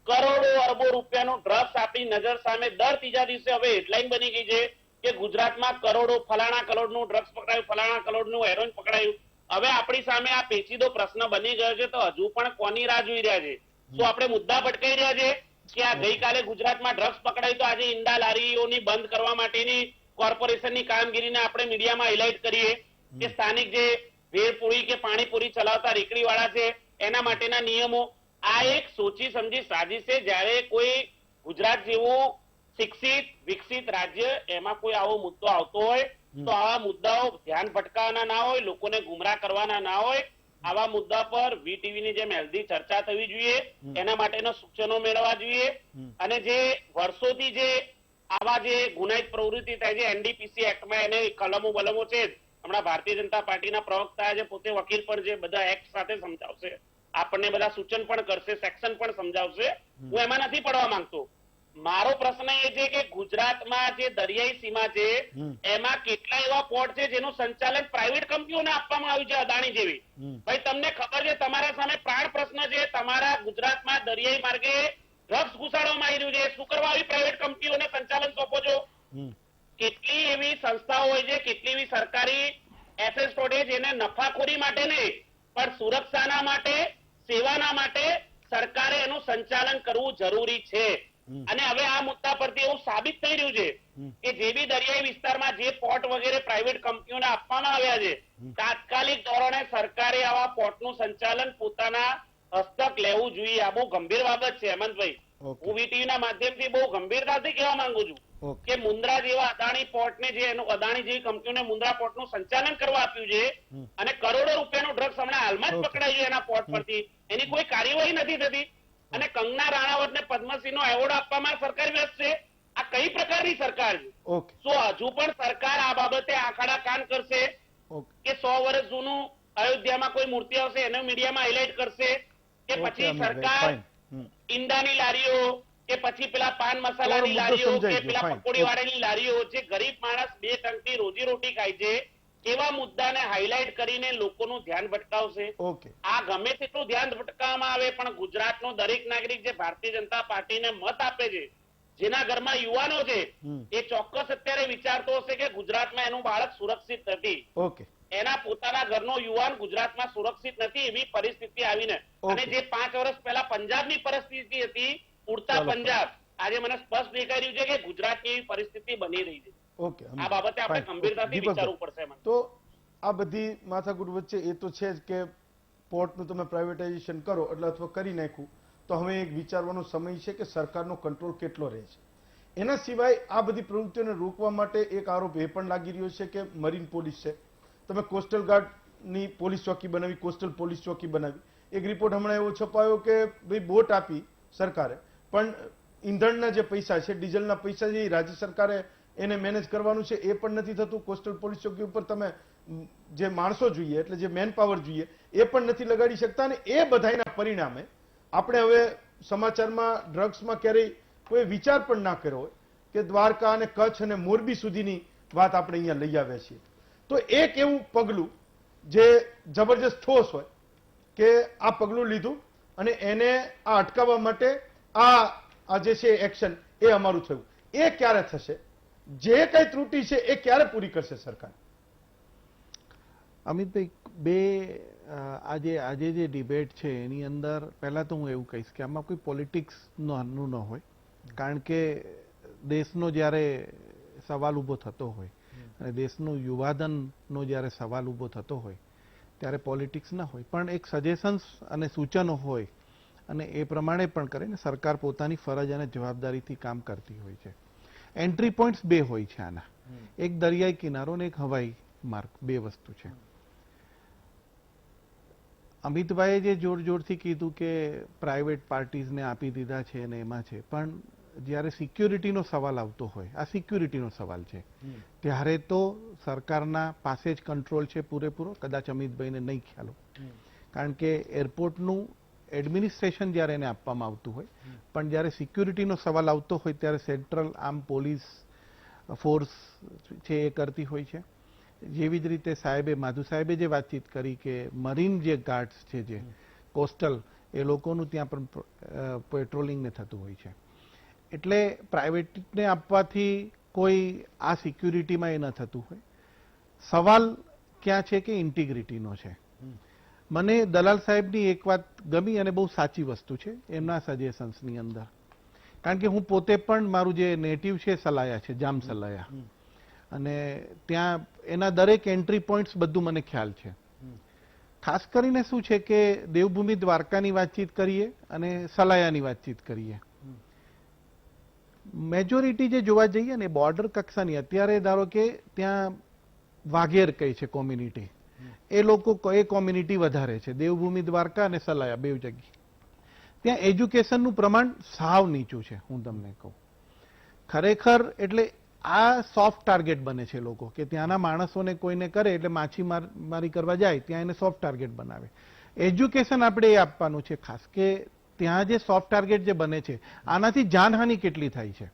કરોડો અરબો રૂપિયાનું ડ્રગ્સ આપણી નજર સામે દર ત્રીજા દિવસે હવે હેડલાઇન બની ગઈ છે કે ગુજરાતમાં કરોડો, ફલાણા કરોડનું ડ્રગ્સ પકડાયું, ફલાણા કરોડનું હેરોઇન પકડાયું. હવે આપણી સામે આ પેચીદો પ્રશ્ન બની ગયો છે તો હજુ પણ કોની રાહ જોઈ રહ્યા છે? શું આપણે મુદ્દા ભટકાઈ રહ્યા છે કે આ ગઈકાલે ગુજરાતમાં ડ્રગ્સ પકડાયું તો આજે ઈંડા લારીઓની બંધ કરવા માટેની કોર્પોરેશનની કામગીરીને આપણે મીડિયામાં હાઇલાઇટ કરીએ કે સ્થાનિક જે ભેળપુરી કે પાણીપુરી ચલાવતા રેકડીવાળા છે એના માટેના નિયમો. આ એક સોચી સમજી સાજિશ છે. જ્યારે કોઈ ગુજરાત જેવું શિક્ષિત વિકસિત રાજ્ય એમાં કોઈ આવો મુદ્દો આવતો હોય તો આવા મુદ્દાઓ ધ્યાન ભટકાવવાના ના હોય, લોકોને ગુમરાહ કરવાના ના હોય. આવા મુદ્દા પર વીટીવીની જેમ હેલ્ધી ચર્ચા થવી જોઈએ, એના માટેના સૂચનો મેળવવા જોઈએ. અને જે વર્ષોથી જે આવા જે ગુનાહિત પ્રવૃત્તિ થાય છે એનડીપીસી એક્ટમાં એને કલમો બલમો છે, હમણાં ભારતીય જનતા પાર્ટીના પ્રવક્તા છે, પોતે વકીલ પણ છે, બધા એક્ટ સાથે સમજાવશે, આપણને બધા સૂચન પણ કરશે, સેક્શન પણ સમજાવશે. હું એમાં નથી પડવા માંગતો. મારો પ્રશ્ન એ છે કે ગુજરાતમાં જે દરિયાઈ સીમા છે એમાં કેટલા એવા પોર્ટ છે જેનું સંચાલન પ્રાઇવેટ કંપનીઓને આપવામાં આવ્યું છે, અદાણી જેવી. ભાઈ તમને ખબર છે, તમારા સામે પ્રાણ પ્રશ્ન છે, તમારા ગુજરાતમાં દરિયાઈ માર્ગે ડ્રગ્સ ઘુસાડવામાં આવી રહ્યું છે, શું કરવા આવી પ્રાઇવેટ કંપનીઓને સંચાલન સોંપો છો? કેટલી એવી સંસ્થાઓ હોય છે, કેટલી એવી સરકારી એસેટ્સ છે જેને નફાખોરી માટે નહીં પણ સુરક્ષાના માટે, સેવાના માટે સરકારે એનું સંચાલન કરવું જરૂરી છે. અને હવે આ મુદ્દા પરથી એવું સાબિત થઈ રહ્યું છે કે જે બી દરિયાઈ વિસ્તારમાં જે પોર્ટ વગેરે પ્રાઇવેટ કંપનીઓને આપવામાં આવ્યા છે, તાત્કાલિક ધોરણે સરકારે આવા પોર્ટનું સંચાલન પોતાના હસ્તક લેવું જોઈએ. આ બહુ ગંભીર બાબત છે હેમંતભાઈ. હું વીટીવીના માધ્યમથી બહુ ગંભીરતાથી કહેવા માંગુ છું કે મુન્દ્રા જેવા અદાણી પોર્ટને જે એનું અદાણી જેવી કંપનીઓને મુન્દ્રા પોર્ટનું સંચાલન કરવા આપ્યું છે અને કરોડો રૂપિયાનું ડ્રગ્સ હમણાં હાલમાં જ પકડાયું એના પોર્ટ પરથી, એની કોઈ કાર્યવાહી નથી થતી. અને કંગના રાણાવતને પદ્મશ્રીનો એવોર્ડ આપવામાં સરકાર વ્યસ્ત છે. આ કઈ પ્રકારની સરકાર છે? ઓકે શું હજુ પણ સરકાર આ બાબતે આખાડા કાન કરશે ઓકે કે 100 વર્ષ જૂનું અયોધ્યામાં કોઈ મૂર્તિ આવશે એને મીડિયામાં હાઇલાઇટ કરશે કે ઓકે, પછી અમિતભાઈ, સરકાર fine. ઈંડાની લારીઓ કે પછી પેલા પાન મસાલાની તમારો મુદ્દો લારીઓ સમજાઈ કે ગયો, પેલા fine. પકોડી વાળાની લારીઓ, જે ગરીબ માણસ 2 ટંકની રોજીરોટી ખાય છે, એવા મુદ્દાને હાઇલાઇટ કરીને લોકોનું ધ્યાન ભટકાવશે. ઓકે આ ગમે તેટલું ધ્યાન ભટકાવવામાં આવે પણ ગુજરાતનો દરેક નાગરિક જે ભારતીય જનતા પાર્ટીને મત આપે છે, જેના ઘરમાં યુવાનો છે, એ ચોક્કસ અત્યારે વિચારતો હશે કે ગુજરાતમાં એનું બાળક સુરક્ષિત નથી, ઓકે એના પોતાના ઘરનો યુવાન ગુજરાતમાં સુરક્ષિત નથી, એવી પરિસ્થિતિ આવીને. અને ઓકે. જે 5 વર્ષ પહેલા પંજાબની પરિસ્થિતિ હતી, ઉડતા ચાલો. પંજાબ, આજે મને સ્પષ્ટ દેખાઈ રહ્યું છે કે ગુજરાતની એવી પરિસ્થિતિ બની રહી છે. ઓકે આ બાબતે આપણે fine. ગંભીરતાથી દીપકભાઈ, વિચારવું પડશે મને. તો આ બધી માથાકૂટ વચ્ચે એ તો છે જ કે પોર્ટનું તમે પ્રાઇવેટાઇઝેશન કરો એટલે અથવા કરી નાખ્યું તો હવે એક વિચારવાનો સમય છે કે સરકારનો કંટ્રોલ કેટલો રહે છે. એના સિવાય આ બધી પ્રવૃત્તિઓને રોકવા માટે એક આરોપ એ પણ લાગી રહ્યો છે કે મરીન પોલીસ છે, તમે કોસ્ટલ ગાર્ડની પોલીસ ચોકી બનાવી, કોસ્ટલ પોલીસ ચોકી બનાવી. એક રિપોર્ટ હમણાં એવો છપાયો કે ભાઈ બોટ આપી સરકારે, પણ ઈંધણના જે પૈસા છે, ડીઝલના પૈસા છે, એ રાજ્ય સરકારે એને મેનેજ કરવાનું છે, એ પણ નથી થતું. કોસ્ટલ પોલીસ ચોકી ઉપર તમે જે માણસો જોઈએ એટલે જે મેન પાવર જોઈએ એ પણ નથી લગાડી શકતા. અને એ બધાના પરિણામે આપણે હવે સમાચારમાં ડ્રગ્સમાં ક્યારેય કોઈ વિચાર પણ ના કર્યો હોય કે દ્વારકા અને કચ્છ અને મોરબી સુધીની વાત આપણે અહીંયા લઈ આવ્યા છીએ. તો એક એવું પગલું જે જબરજસ્ત ઠોસ હોય કે આ પગલું લીધું અને એને આ અટકાવવા માટે આ જે છે એક્શન એ અમારું થયું. એ ક્યારે થશે? જે કઈ ત્રુટિ છે એ ક્યારે પૂરી કરશે સરકાર? અમિતભાઈ, આજે જે ડિબેટ છે એની અંદર પહેલા તો હું એવું કહીશ કે આમાં કોઈ પોલિટિક્સનું ન હોય, કારણ કે દેશનો જ્યારે સવાલ ઊભો થતો હોય અને દેશનું યુવાધનનો જ્યારે સવાલ ઊભો થતો હોય ત્યારે પોલિટિક્સ ન હોય, પણ એક સજેશન્સ અને સૂચનો હોય અને એ પ્રમાણે પણ કરે ને સરકાર પોતાની ફરજ અને જવાબદારીથી કામ કરતી હોય છે. એન્ટ્રી પોઈન્ટ્સ 2 હોય છે આના, એક દરિયાઈ કિનારો અને એક હવાઈ માર્ગ, 2 વસ્તુ છે. અમિતભાઈએ જે જોરથી કીધું કે પ્રાઇવેટ પાર્ટીઝને આપી દીધા છે અને એમાં છે, પણ જ્યારે સિક્યુરિટીનો સવાલ આવતો હોય, આ સિક્યુરિટીનો સવાલ છે, ત્યારે તો સરકારના પાસે જ કંટ્રોલ છે પૂરેપૂરો. કદાચ અમિતભાઈને નહીં ખ્યાલ હોય, કારણ કે એરપોર્ટનું એડમિનિસ્ટ્રેશન જ્યારે એને આપવામાં આવતું હોય, પણ જ્યારે સિક્યુરિટીનો સવાલ આવતો હોય ત્યારે સેન્ટ્રલ આર્મ પોલીસ ફોર્સ છે એ કરતી હોય છે. જેવી જ રીતે માધુ સાહેબે જે વાતચીત કરી કે મરીન જે ગાર્ડ્સ છે, જે કોસ્ટલ, એ લોકોનું ત્યાં પણ પેટ્રોલિંગને થતું હોય છે. એટલે પ્રાઇવેટને આપવાથી કોઈ આ સિક્યુરિટીમાં એ ન થતું હોય. સવાલ ક્યાં છે કે ઇન્ટિગ્રિટીનો છે. મને દલાલ સાહેબની એક વાત ગમી અને બહુ સાચી વસ્તુ છે એમના સજેશન્સની અંદર, કારણ કે હું પોતે પણ મારું જે નેટિવ છે સલાયા છે, જામ સલાયા, અને ત્યાં એના દરેક એન્ટ્રી પોઈન્ટ્સ બધું મને ખ્યાલ છે. ખાસ કરીને શું છે કે દેવભૂમિ દ્વારકાની વાતચીત કરીએ અને સલાયાની વાતચીત કરીએ, મેજોરિટી જે જોવા જઈએ ને બોર્ડર કક્ષાની, અત્યારે ધારો કે ત્યાં વાઘેર કહે છે કોમ્યુનિટી, એ લોકો એ કોમ્યુનિટી વધારે છે દેવભૂમિ દ્વારકા અને સલાયા 2 જગ્યાએ. ત્યાં એજ્યુકેશનનું પ્રમાણ સાવ નીચું છે, હું તમને કહું ખરેખર. એટલે આ સોફ્ટ ટાર્ગેટ બને છે લોકો, કે ત્યાંના માણસોને કોઈને કરે એટલે માછીમારી કરવા જાય ત્યાં એને સોફ્ટ ટાર્ગેટ બનાવે. એજ્યુકેશન આપણે એ આપવાનું છે ખાસ, કે ત્યાં જે સોફ્ટ ટાર્ગેટ જે બને છે આનાથી જાનહાનિ કેટલી થાય છે.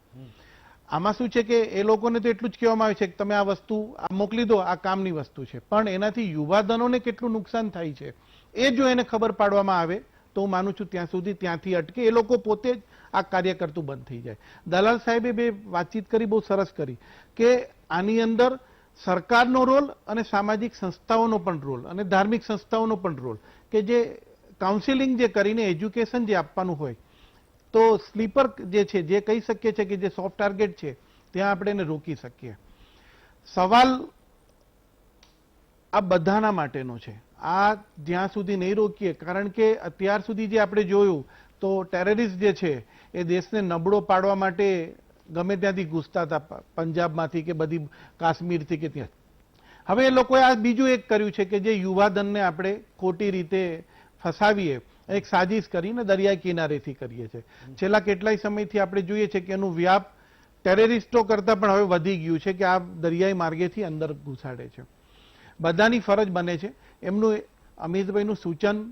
આમાં શું છે કે એ લોકોને તો એટલું જ કહેવામાં આવે છે કે તમે આ વસ્તુ મોકલી દો, આ કામની વસ્તુ છે, પણ એનાથી યુવાધનોને કેટલું નુકસાન થાય છે એ જો એને ખબર પાડવામાં આવે તો હું માનું છું ત્યાં સુધી ત્યાંથી અટકે, એ લોકો પોતે જ આ કાર્ય કરતું બંધ થઈ જાય. દલાલ સાહેબે બે વાતચીત કરી, બહુ સરસ કરી, કે આની અંદર સરકારનો રોલ અને સામાજિક સંસ્થાઓનો પણ રોલ અને ધાર્મિક સંસ્થાઓનો પણ રોલ, કે જે કાઉન્સિલિંગ જે કરીને એજ્યુકેશન જે આપવાનું હોય, તો સ્લીપર જે છે, જે કહી શકીએ છીએ કે જે સોફ્ટ ટાર્ગેટ છે, ત્યાં આપણે એને રોકી શકીએ. સવાલ આ બધાના માટેનો છે. આ જ્યાં સુધી નહીં રોકીએ, કારણ કે અત્યાર સુધી જે આપણે જોયું તો ટેરરિસ્ટ જે છે એ દેશને નબળો પાડવા માટે ગમે ત્યાંથી ઘૂસતા હતા, પંજાબમાંથી કે બધી કાશ્મીરથી કે ત્યાં. હવે એ લોકોએ આ બીજું એક કર્યું છે કે જે યુવાધનને આપણે ખોટી રીતે ફસાવીએ એક સાજિશ કરીને દરિયા કિનારેથી કરીએ છીએ. છેલ્લા કેટલાય સમયથી આપણે જોઈએ છે કે એનું વ્યાપ ટેરરિસ્ટો કરતા પણ હવે વધી ગયું છે કે આ દરિયાઈ માર્ગેથી અંદર ઘુસાડે છે. બધાની ફરજ બને છે. એમનું અમિતભાઈનું સૂચન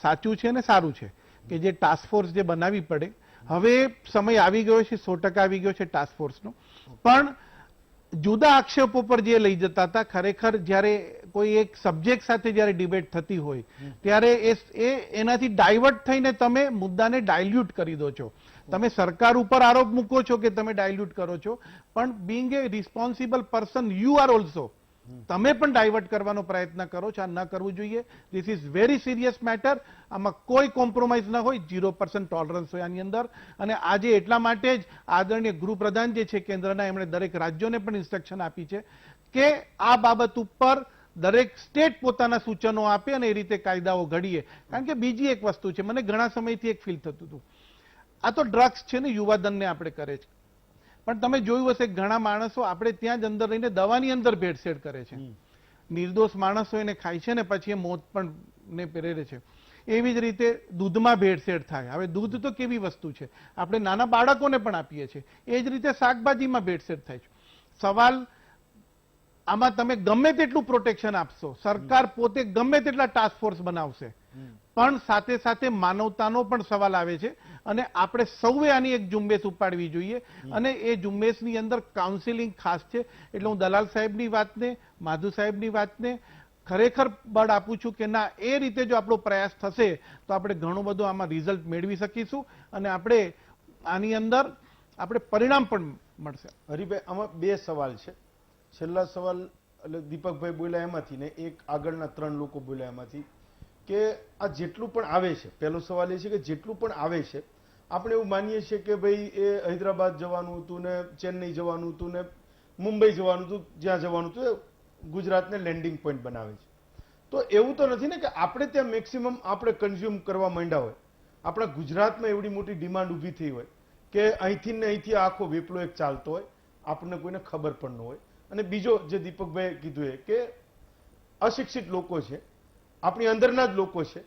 સાચું છે અને સારું છે કે જે ટાસ્ક ફોર્સ જે બનાવવી પડે, હવે સમય આવી ગયો છે, 100% આવી ગયો છે ટાસ્ક ફોર્સનો. પણ જુદા આક્ષેપો પર જે લઈ જતા હતા, ખરેખર જ્યારે કોઈ એક સબ્જેક્ટ સાથે જ્યારે ડિબેટ થતી હોય ત્યારે એનાથી ડાયવર્ટ થઈને તમે મુદ્દાને ડાયલ્યુટ કરી દો છો. તમે સરકાર ઉપર આરોપ મૂકો છો કે તમે ડાયલ્યુટ કરો છો, પણ being A responsible person you are also, તમે પણ ડાયવર્ટ કરવાનો પ્રયત્ન કરો છો. આ ન કરવું જોઈએ. This is very serious matter. આમાં કોઈ કોમ્પ્રોમાઇઝ ન હોય, 0% ટોલરન્સ હોય આની અંદર. અને આજે એટલા માટે જ આદરણીય ગૃહપ્રધાન જે છે કેન્દ્રના, એમણે દરેક રાજ્યોને પણ ઇન્સ્ટ્રક્શન આપી છે કે આ બાબત ઉપર દરેક સ્ટેટ પોતાના સૂચનો આપે અને એ રીતે કાયદાઓ ઘડીએ. કારણ કે બીજી એક વસ્તુ છે, મને ઘણા સમયથી એક ફીલ થતું હતું, આ તો ડ્રગ્સ છે ને, યુવાધનને આપણે કરે છે, પણ તમે જોયું હશે ઘણા માણસો આપણે ત્યાં જ અંદર રહીને દવાની અંદર ભેળસેળ કરે છે. નિર્દોષ માણસો એને ખાય છે ને પછી એ મોત પણ ને પ્રેરે છે. એવી જ રીતે દૂધમાં ભેળસેળ થાય. હવે દૂધ તો કેવી વસ્તુ છે, આપણે નાના બાળકોને પણ આપીએ છીએ. એ જ રીતે શાકભાજીમાં ભેળસેળ થાય છે. સવાલ આમાં તમે ગમે તેટલું પ્રોટેક્શન આપશો, સરકાર પોતે ગમે તેટલા ટાસ્ક ફોર્સ બનાવશે, પણ સાથે સાથે માનવતાનો પણ સવાલ આવે છે. અને આપણે સૌએ આની એક ઝુંબેશ ઉપાડવી જોઈએ. અને એ ઝુંબેશની અંદર કાઉન્સિલિંગ ખાસ છે. એટલે હું દલાલ સાહેબની વાતને, માધુ સાહેબની વાતને ખરેખર બળ આપું છું કે ના, એ રીતે જો આપણો પ્રયાસ થશે તો આપણે ઘણું બધું આમાં રિઝલ્ટ મેળવી શકીશું અને આપણે આની અંદર આપણે પરિણામ પણ મળશે. હરિભાઈ, આમાં બે સવાલ છે. છેલ્લા સવાલ એટલે દીપકભાઈ બોલ્યા એમાંથી ને એક આગળના 3 લોકો બોલ્યા એમાંથી કે આ જેટલું પણ આવે છે, પહેલો સવાલ એ છે કે જેટલું પણ આવે છે આપણે એવું માનીએ છીએ કે ભાઈ એ હૈદરાબાદ જવાનું હતું ને ચેન્નઈ જવાનું હતું ને મુંબઈ જવાનું હતું, જ્યાં જવાનું હતું એ ગુજરાતને લેન્ડિંગ પોઈન્ટ બનાવે છે. તો એવું તો નથી ને કે આપણે ત્યાં મેક્સિમમ આપણે કન્ઝ્યુમ કરવા માંડ્યા હોય, આપણા ગુજરાતમાં એવડી મોટી ડિમાન્ડ ઊભી થઈ હોય કે અહીંથી ને અહીંથી આખો વેપલો એક ચાલતો હોય, આપણને કોઈને ખબર પણ ન હોય. અને બીજો જે દીપકભાઈ કીધું એ કે અશિક્ષિત લોકો છે, આપણી અંદરના જ લોકો છે,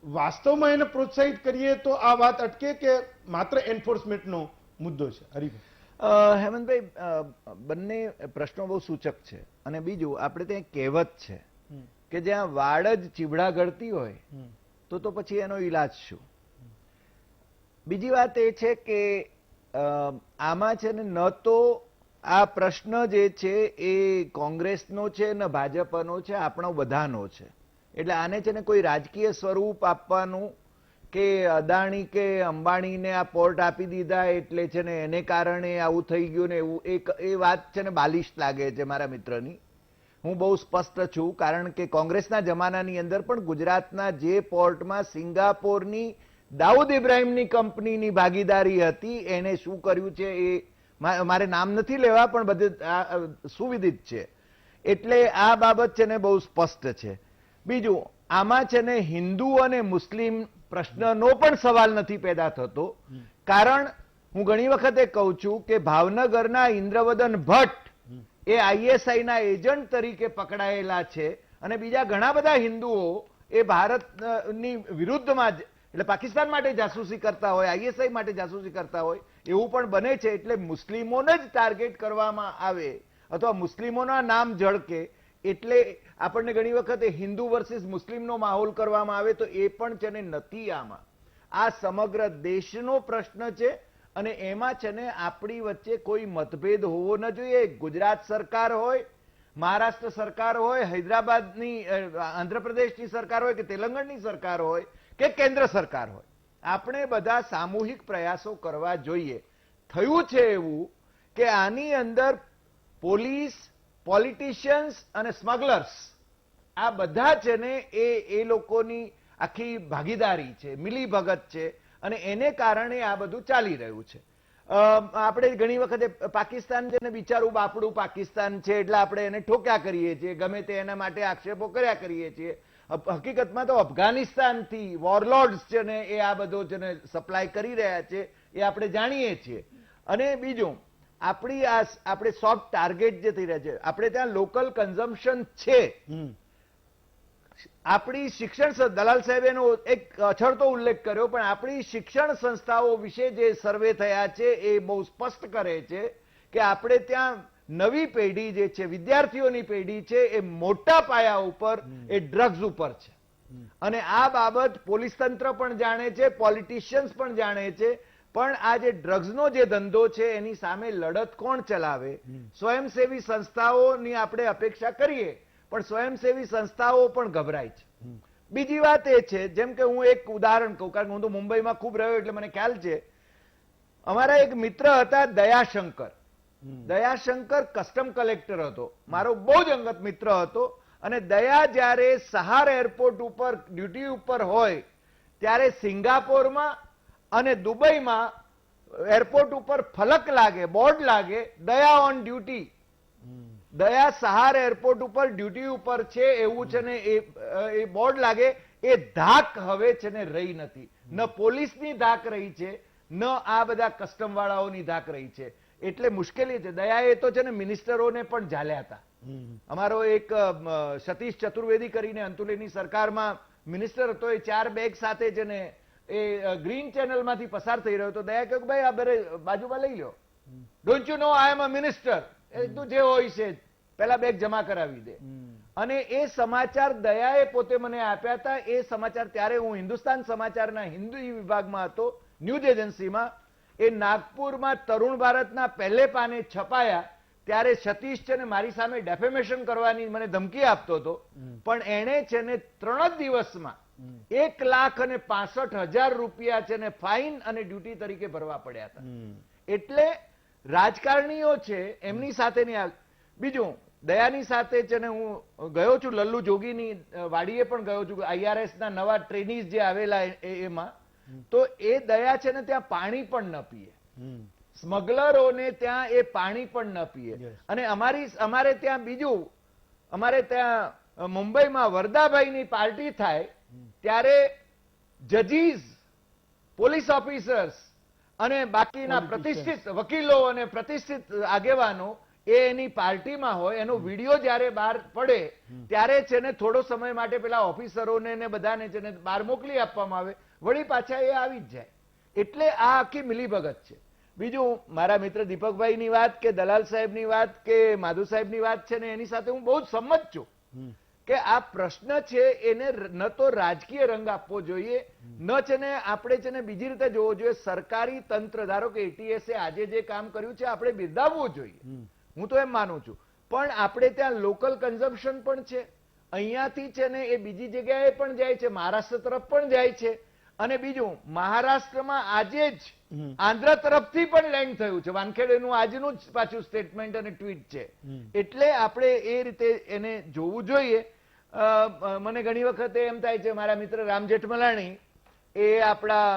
વાસ્તવમાં એને પ્રોત્સાહિત કરીએ તો આ વાત અટકે કે માત્ર એન્ફોર્સમેન્ટનો મુદ્દો છે? હરિભાઈ. હેમંતભાઈ, બંને પ્રશ્નો બહુ સૂચક છે. અને બીજું, આપણે ત્યાં કહેવત છે કે જ્યાં વાડ જ ચીવડા ગળતી હોય તો પછી એનો ઈલાજ શું? બીજી વાત એ છે કે આમાં છે ને, ન તો આ પ્રશ્ન જે છે એ કોંગ્રેસનો છે ને ભાજપનો છે, આપણો બધાનો છે. એટલે આને છે ને કોઈ રાજકીય સ્વરૂપ આપવાનું કે અદાણી કે અંબાણીને આ પોર્ટ આપી દીધા એટલે છે ને એને કારણે આવું થઈ ગયું ને એવું, એ વાત છે ને બાલિશ લાગે છે મારા મિત્રની. હું બહુ સ્પષ્ટ છું, કારણ કે કોંગ્રેસના જમાનાની અંદર પણ ગુજરાતના જે પોર્ટમાં સિંગાપોરની દાઉદ ઇબ્રાહિમની કંપનીની ભાગીદારી હતી, એને શું કર્યું છે એ મારે નામ નથી લેવા, પણ બધે સુવિદિત છે. એટલે આ બાબત છે ને બહુ સ્પષ્ટ છે. બીજું, આમાં છે ને હિન્દુ અને મુસ્લિમ પ્રશ્નનો પણ સવાલ નથી પેદા થતો. કારણ હું ઘણી વખતે કહું છું કે ભાવનગરના ઇન્દ્રવદન ભટ્ટ એ આઈએસઆઈના એજન્ટ તરીકે પકડાયેલા છે અને બીજા ઘણા બધા હિન્દુઓ એ ભારતની વિરુદ્ધમાં જ, એટલે પાકિસ્તાન માટે જાસૂસી કરતા હોય, આઈએસઆઈ માટે જાસૂસી કરતા હોય એવું પણ બને છે. એટલે મુસ્લિમોને જ ટાર્ગેટ કરવામાં આવે અથવા મુસ્લિમોના નામ ઝળકે એટલે આપણને ઘણી વખતે હિન્દુ વર્સિસ મુસ્લિમનો માહોલ કરવામાં આવે, તો એ પણ છે ને નથી. આમાં આ સમગ્ર દેશનો પ્રશ્ન છે અને એમાં છે ને આપણી વચ્ચે કોઈ મતભેદ હોવો ન જોઈએ. ગુજરાત સરકાર હોય, મહારાષ્ટ્ર સરકાર હોય, હૈદરાબાદની આંધ્રપ્રદેશની સરકાર હોય કે તેલંગાણાની સરકાર હોય કે કેન્દ્ર સરકાર હોય, આપણે બધા સામૂહિક પ્રયાસો કરવા જોઈએ. થયું છે એવું કે આની અંદર પોલીસ, પોલિટિશિયન્સ અને સ્મગલર્સ આ બધા છે ને એ લોકોની આખી ભાગીદારી છે, મિલીભગત છે અને એને કારણે આ બધું ચાલી રહ્યું છે. આપણે ઘણી વખતે પાકિસ્તાન છે ને બિચારું બાપડું પાકિસ્તાન છે એટલે આપણે એને ઠોક્યા કરીએ છીએ, ગમે તે એના માટે આક્ષેપો કર્યા કરીએ છીએ. હકીકતમાં તો અફઘાનિસ્તાનથી વોરલોર્ડ્સ છે ને એ આ બધો છે ને સપ્લાય કરી રહ્યા છે, એ આપણે જાણીએ છીએ. અને બીજું, આપણે સોફ્ટ ટાર્ગેટ જે થઈ રહ્યા છે, આપણે ત્યાં લોકલ કન્ઝમ્પશન છે. આપણી શિક્ષણ દલાલ સાહેબે એનો એક અછડતો ઉલ્લેખ કર્યો, પણ આપણી શિક્ષણ સંસ્થાઓ વિશે જે સર્વે થયા છે એ બહુ સ્પષ્ટ કરે છે કે આપણે ત્યાં નવી પેઢી જે છે, વિદ્યાર્થીઓની પેઢી છે, એ મોટા પાયા ઉપર એ ડ્રગ્સ ઉપર છે. અને આ બાબત પોલીસ તંત્ર પણ જાણે છે, પોલિટિશિયન્સ પણ જાણે છે. પણ આ જે ડ્રગ્સનો જે ધંધો છે એની સામે લડત કોણ ચલાવે? સ્વયંસેવી સંસ્થાઓની આપણે અપેક્ષા કરીએ, પણ સ્વયંસેવી સંસ્થાઓ પણ ગભરાય છે. બીજી વાત એ છે, જેમ કે હું એક ઉદાહરણ કહું, કારણ કે હું તો મુંબઈમાં ખૂબ રહ્યો એટલે મને ખ્યાલ છે. અમારા એક મિત્ર હતા દયાશંકર. દયાશંકર કસ્ટમ કલેક્ટર હતો, મારો બહુ જ અંગત મિત્ર હતો. અને દયા જ્યારે સહાર એરપોર્ટ ઉપર ડ્યુટી ઉપર હોય ત્યારે સિંગાપોરમાં અને દુબઈમાં એરપોર્ટ ઉપર ફલક લાગે, બોર્ડ લાગે, દયા ઓન ડ્યુટી. દયા સહાર એરપોર્ટ ઉપર ડ્યુટી ઉપર છે એવું છે ને એ બોર્ડ લાગે. એ ધાક હવે છે ને રહી નથી. ન પોલીસની ધાક રહી છે, ન આ બધા કસ્ટમ વાળાઓની ધાક રહી છે. એટલે મુશ્કેલી છે. દયાએ તો છે ને મિનિસ્ટરોને પણ ઝાલ્યા હતા. અમારો એક સતીશ ચતુર્વેદી કરીને અંતુલેની સરકારમાં મિનિસ્ટર હતો, એ 4 બેગ સાથે છે ને એ ગ્રીન ચેનલમાંથી પસાર થઈ રહ્યો હતો. દયા કહ્યું કે ભાઈ આ બરે બાજુમાં લઈ લો, don't you know I am a minister, તું જે હોય છે પેલા બેગ જમા કરાવી દે. અને એ સમાચાર દયાએ પોતે મને આપ્યા હતા. એ સમાચાર ત્યારે હું હિન્દુસ્તાન સમાચારના હિન્દી વિભાગમાં હતો, ન્યૂઝ એજન્સીમાં. એ નાગપુરમાં તરુણ ભારતના પહેલે પાને છપાયા ત્યારે સતીશ છે ને મારી સામે ડેફેમેશન કરવાની મને ધમકી આપતો હતો. પણ એણે છે ને 3 જ દિવસમાં 1,65,000 રૂપિયા છે ને ફાઇન અને ડ્યુટી તરીકે ભરવા પડ્યા હતા. એટલે રાજકારણીઓ છે એમની સાથેની. બીજું, દયાની સાથે છે ને હું ગયો છું, લલ્લુ જોગીની વાડીએ પણ ગયો છું, IRS ના નવા ટ્રેનીઝ જે આવેલા એમાં. તો એ દયા છે ને ત્યાં પાણી પણ ન પીએ. સ્મગલરોને ત્યાં એ પાણી પણ ન પીએ. અને અમારે ત્યાં બીજું, અમારે ત્યાં મુંબઈમાં વરદાભાઈની પાર્ટી થાય ત્યારે જજીસ, પોલીસ ઓફિસર્સ અને બાકીના પ્રતિષ્ઠિત વકીલો અને પ્રતિષ્ઠિત આગેવાનો એ એની પાર્ટીમાં હોય. એનો વિડીયો જયારે બહાર પડે ત્યારે છે ને થોડો સમય માટે પેલા ઓફિસરોને ને બધાને છે ને બહાર મોકલી આપવામાં આવે, વળી પાછા એ આવી જ જાય. એટલે આ આખી મિલીભગત છે. બીજું, મારા મિત્ર દીપકભાઈની વાત કે દલાલ સાહેબની વાત કે માધુ સાહેબની વાત છે ને એની સાથે હું બહુ જ સંમત છું કે આ પ્રશ્ન છે એને ન તો રાજકીય રંગ આપવો જોઈએ, ન છે ને આપણે છે ને બીજી રીતે જોવો જોઈએ. સરકારી તંત્ર, ધારો કે ATS આજે જે કામ કર્યું છે આપણે બિરદાવવું જોઈએ, હું તો એમ માનું છું. પણ આપણે ત્યાં લોકલ કન્ઝમ્પશન પણ છે. અહીંયાથી છે ને એ બીજી જગ્યાએ પણ જાય છે, મહારાષ્ટ્ર તરફ પણ જાય છે. અને બીજું, મહારાષ્ટ્રમાં આજે જ આંધ્ર તરફથી પણ લેન્ડ થયું છે. વાનખેડેનું આજનું જ પાછું સ્ટેટમેન્ટ અને ટ્વીટ છે. એટલે આપણે એ રીતે એને જોવું જોઈએ. મને ઘણી વખતે એમ થાય છે, મારા મિત્ર રામ જેઠમલાણી એ આપણા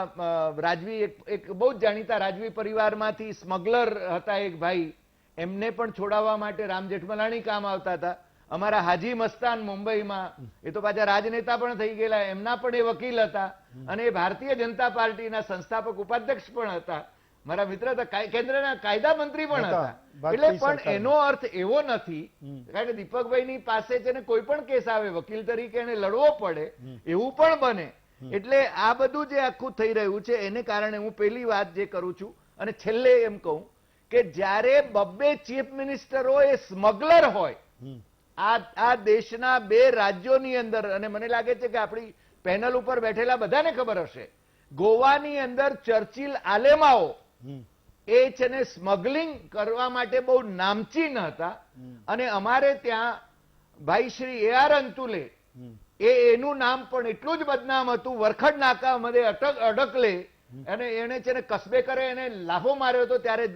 રાજવી એક બહુ જ જાણીતા રાજવી પરિવારમાંથી સ્મગલર હતા એક ભાઈ, એમને પણ છોડાવવા માટે રામ જેઠમલાણી કામ આવતા હતા. અમારા હાજી મસ્તાન મુંબઈમાં, એ તો પાછા રાજનેતા પણ થઈ ગયેલા, એમના પણ એ વકીલ હતા અને એ ભારતીય જનતા પાર્ટીના સંસ્થાપક ઉપાધ્યક્ષ પણ હતા. મારા મિત્ર કેન્દ્રના કાયદા મંત્રી પણ હતા. એટલે પણ એનો અર્થ એવો નથી, કારણ કે દીપકભાઈની પાસે છે ને કોઈ પણ કેસ આવે વકીલ તરીકે એને લડવો પડે, એવું પણ બને. એટલે આ બધું જે આખું થઈ રહ્યું છે એને કારણે હું પહેલી વાત જે કરું છું અને છેલ્લે એમ કહું કે જ્યારે 2 ચીફ મિનિસ્ટરો એ સ્મગલર હોય આ દેશના 2 રાજ્યોની અંદર, અને મને લાગે છે કે આપણી પેનલ ઉપર બેઠેલા બધાને ખબર હશે, ગોવાની અંદર ચર્ચિલ આલેમાઓ એ છે ને સ્મગલિંગ કરવા માટે બહુ નામચીન હતા. અને અમારે ત્યાં ભાઈ શ્રી AR અંતુલે એનું નામ પણ એટલું જ બદનામ હતું. વરખડ નાકા મને અડકલે અને એને છે ને કસબેકરે એને લાફો માર્યો હતો ત્યારે,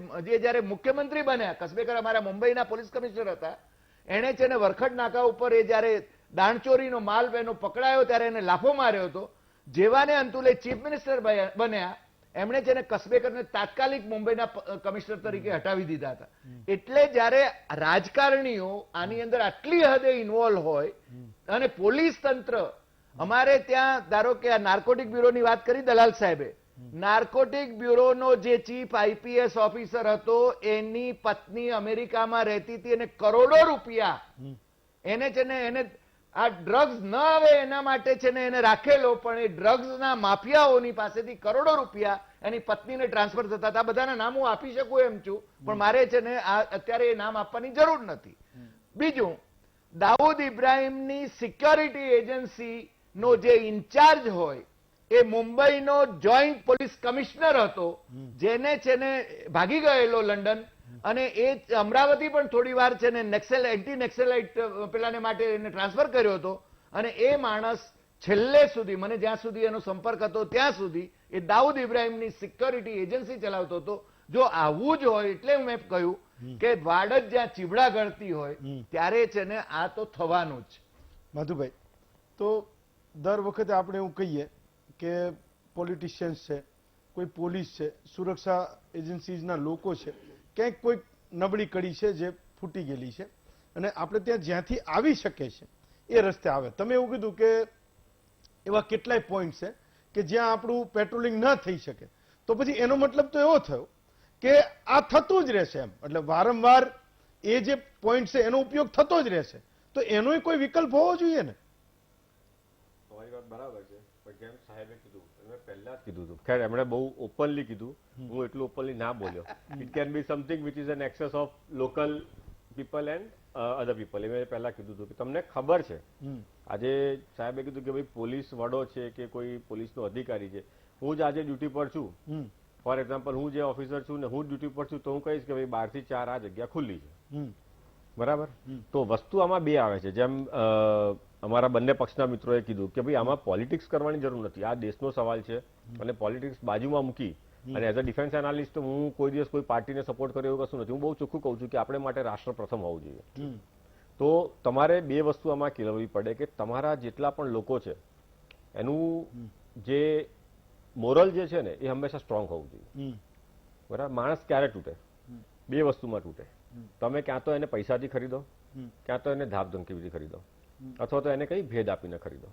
જયારે મુખ્યમંત્રી બન્યા. કસબેકર અમારા મુંબઈના પોલીસ કમિશનર હતા. એને છે ને વરખડ નાકા ઉપર એ જયારે દાણચોરીનો માલ એનો પકડાયો ત્યારે એને લાફો માર્યો હતો. જેવાને અંતુલે ચીફ મિનિસ્ટર બન્યા એમણે છે ને કસબેકરને તાત્કાલિક મુંબઈના કમિશનર તરીકે હટાવી દીધા હતા. એટલે જયારે રાજકારણીઓ આની અંદર આટલી હદે ઇન્વોલ્વ હોય અને પોલીસ તંત્ર, અમારે ત્યાં ધારો કે આ નાર્કોટિક બ્યુરોની વાત કરી દલાલ સાહેબે, નાર્કોટિક બ્યુરોનો જે ચીફ IPS ઓફિસર હતો એની પત્ની અમેરિકામાં રહેતી હતી અને કરોડો રૂપિયા એને છે ને એને આ ડ્રગ્સ ન આવે એના માટે છે ને એને રાખેલો, પણ એ ડ્રગ્સના માફિયાઓની પાસેથી કરોડો રૂપિયા એની પત્નીને ટ્રાન્સફર થતા હતા. આ બધાના નામ હું આપી શકું એમ છું, પણ મારે છે ને અત્યારે એ નામ આપવાની જરૂર નથી. બીજું, દાઉદ ઇબ્રાહિમની સિક્યોરિટી એજન્સી નો જે ઇન્ચાર્જ હોય એ મુંબઈનો જોઈન્ટ પોલીસ કમિશનર હતો, જેને છે ને ભાગી ગયેલો લંડન, અને એ અમરાવતી પણ થોડી વાર છે ને એન્ટી નેક્સલાઇટ પેલાને માટે એને ટ્રાન્સફર કર્યો હતો. અને એ માણસ છેલ્લે સુધી, મને જ્યાં સુધી એનો સંપર્ક હતો ત્યાં સુધી, એ દાઉદ ઇબ્રાહિમની સિક્યોરિટી એજન્સી ચલાવતો હતો. જો આવું જ હોય, એટલે મેં કહ્યું કે વાડજ જ્યાં ચીવડા ગળતી હોય ત્યારે છે ને આ તો થવાનું જ. માધુભાઈ, તો દર વખતે આપણે એવું કહીએ કે પોલિટિશિયન્સ છે, કોઈ પોલીસ છે, સુરક્ષા એજન્સીઝના લોકો છે, ક્યાંક કોઈ નબળી કડી છે જે ફૂટી ગયેલી છે, અને આપણે ત્યાં જ્યાંથી આવી શકે છે એ રસ્તે આવે. તમે એવું કીધું કે એવા કેટલાય પોઈન્ટ છે કે જ્યાં આપણું પેટ્રોલિંગ ન થઈ શકે, તો પછી એનો મતલબ તો એવો થયો કે આ થતું જ રહેશે એમ, એટલે વારંવાર એ જે પોઈન્ટ છે એનો ઉપયોગ થતો જ રહેશે, તો એનોય કોઈ વિકલ્પ હોવો જોઈએ ને. તમારી વાત બરાબર છે, પણ જેમ સાહેબે કીધું, એમણે પહેલા જ કીધું હતું, ખેર એમણે બહુ ઓપનલી કીધું, હું એટલું ઓપનલી ના બોલ્યો. It can be something which is an access of local people and other people. એ મેં પહેલા કીધું હતું કે તમને ખબર છે, આજે સાહેબે કીધું કે ભાઈ પોલીસ વડો છે કે કોઈ પોલીસનો અધિકારી છે, હું જ આજે ડ્યુટી પર છું, ફોર એક્ઝામ્પલ હું જે ઓફિસર છું ને હું ડ્યુટી પર છું, તો હું કહીશ કે ભાઈ 12 થી 4 આ જગ્યા ખુલ્લી છે, બરાબર. તો વસ્તુ આમાં બે આવે છે, જેમ અમારા બંને પક્ષના મિત્રોએ કીધું કે ભાઈ આમાં પોલિટિક્સ કરવાની જરૂર નથી, આ દેશનો સવાલ છે, અને પોલિટિક્સ બાજુમાં મૂકી અને એઝ અ ડિફેન્સ એનાલિસ્ટ હું કોઈ દિવસ કોઈ પાર્ટીને સપોર્ટ કર્યો એવું કશું નથી. હું બહુ ચોખ્ખું કહું છું કે આપણે માટે રાષ્ટ્ર પ્રથમ હોવું જોઈએ. તો તમારે બે વસ્તુ આમાં કેળવવી પડે કે તમારા જેટલા પણ લોકો છે એનું જે મોરલ જે છે ને એ હંમેશા સ્ટ્રોંગ હોવું જોઈએ, બરાબર. માણસ ક્યારે તૂટે? બે વસ્તુમાં તૂટે. તમે ક્યાં તો એને પૈસાથી ખરીદો, ક્યાં તો એને ધાક ધમકીથી ખરીદો, અથવા તો એને કઈ ભેદ આપીને ખરીદો,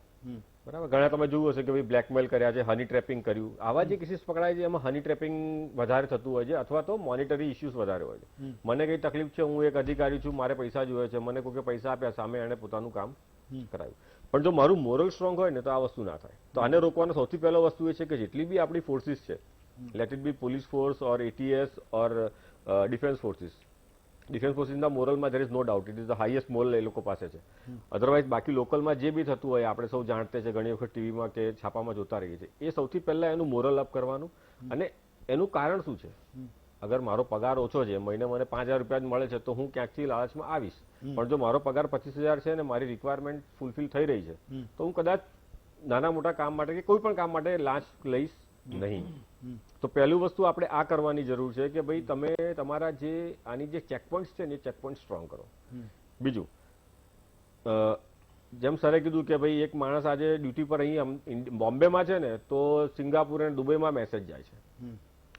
બરાબર. ઘણા તમે જોયું હશે કે ભાઈ બ્લેકમેલ કર્યા છે, હની ટ્રેપિંગ કર્યું, આવા જે કેસીસ પકડાય છે એમાં હની ટ્રેપિંગ વધારે થતું હોય છે, અથવા તો મોનિટરી ઇસ્યુઝ વધારે હોય છે. મને કઈ તકલીફ છે, હું એક અધિકારી છું, મારે પૈસા જોઈએ છે, મને કોઈ પૈસા આપ્યા, સામે એને પોતાનું કામ કરાવ્યું, પણ જો મારું મોરલ સ્ટ્રોંગ હોય ને તો આ વસ્તુ ના થાય. તો આને રોકવાનો સૌથી પહેલો વસ્તુ એ છે કે જેટલી બી આપણી ફોર્સિસ છે, let it be police force or ATS or defence forces, ડિફેન્સ ફોર્સિસના મોરલમાં there is no doubt, it is the highest moral એ લોકો પાસે છે. અધરવાઇઝ બાકી લોકલમાં જે બી થતું હોય આપણે સૌ જાણતે છે, ઘણી વખત ટીવીમાં કે છાપામાં જોતા રહીએ છીએ, એ સૌથી પહેલા એનું મોરલ અપ કરવાનું. અને એનું કારણ શું છે? અગર મારો પગાર ઓછો છે, મહિને મને 5,000 રૂપિયા જ મળે છે, તો હું ક્યાંકથી લાલચમાં આવીશ, પણ જો મારો પગાર 25,000 છે અને મારી રિક્વાયરમેન્ટ ફૂલફિલ થઈ રહી છે, તો હું કદાચ નાના મોટા કામ માટે કે કોઈ પણ કામ માટે લાંચ લઈશ નહીં. તો પહેલું વસ્તુ આપણે આ કરવાની જરૂર છે કે ભાઈ તમે તમારા જે આની જે ચેકપોઇન્ટ્સ છે ને એ ચેકપોઇન્ટ સ્ટ્રોંગ કરો. બીજું, જેમ સરે કીધું કે ભાઈ એક માણસ આજે ડ્યુટી પર અહીં બોમ્બેમાં છે ને તો સિંગાપુર અને દુબઈમાં મેસેજ જાય છે,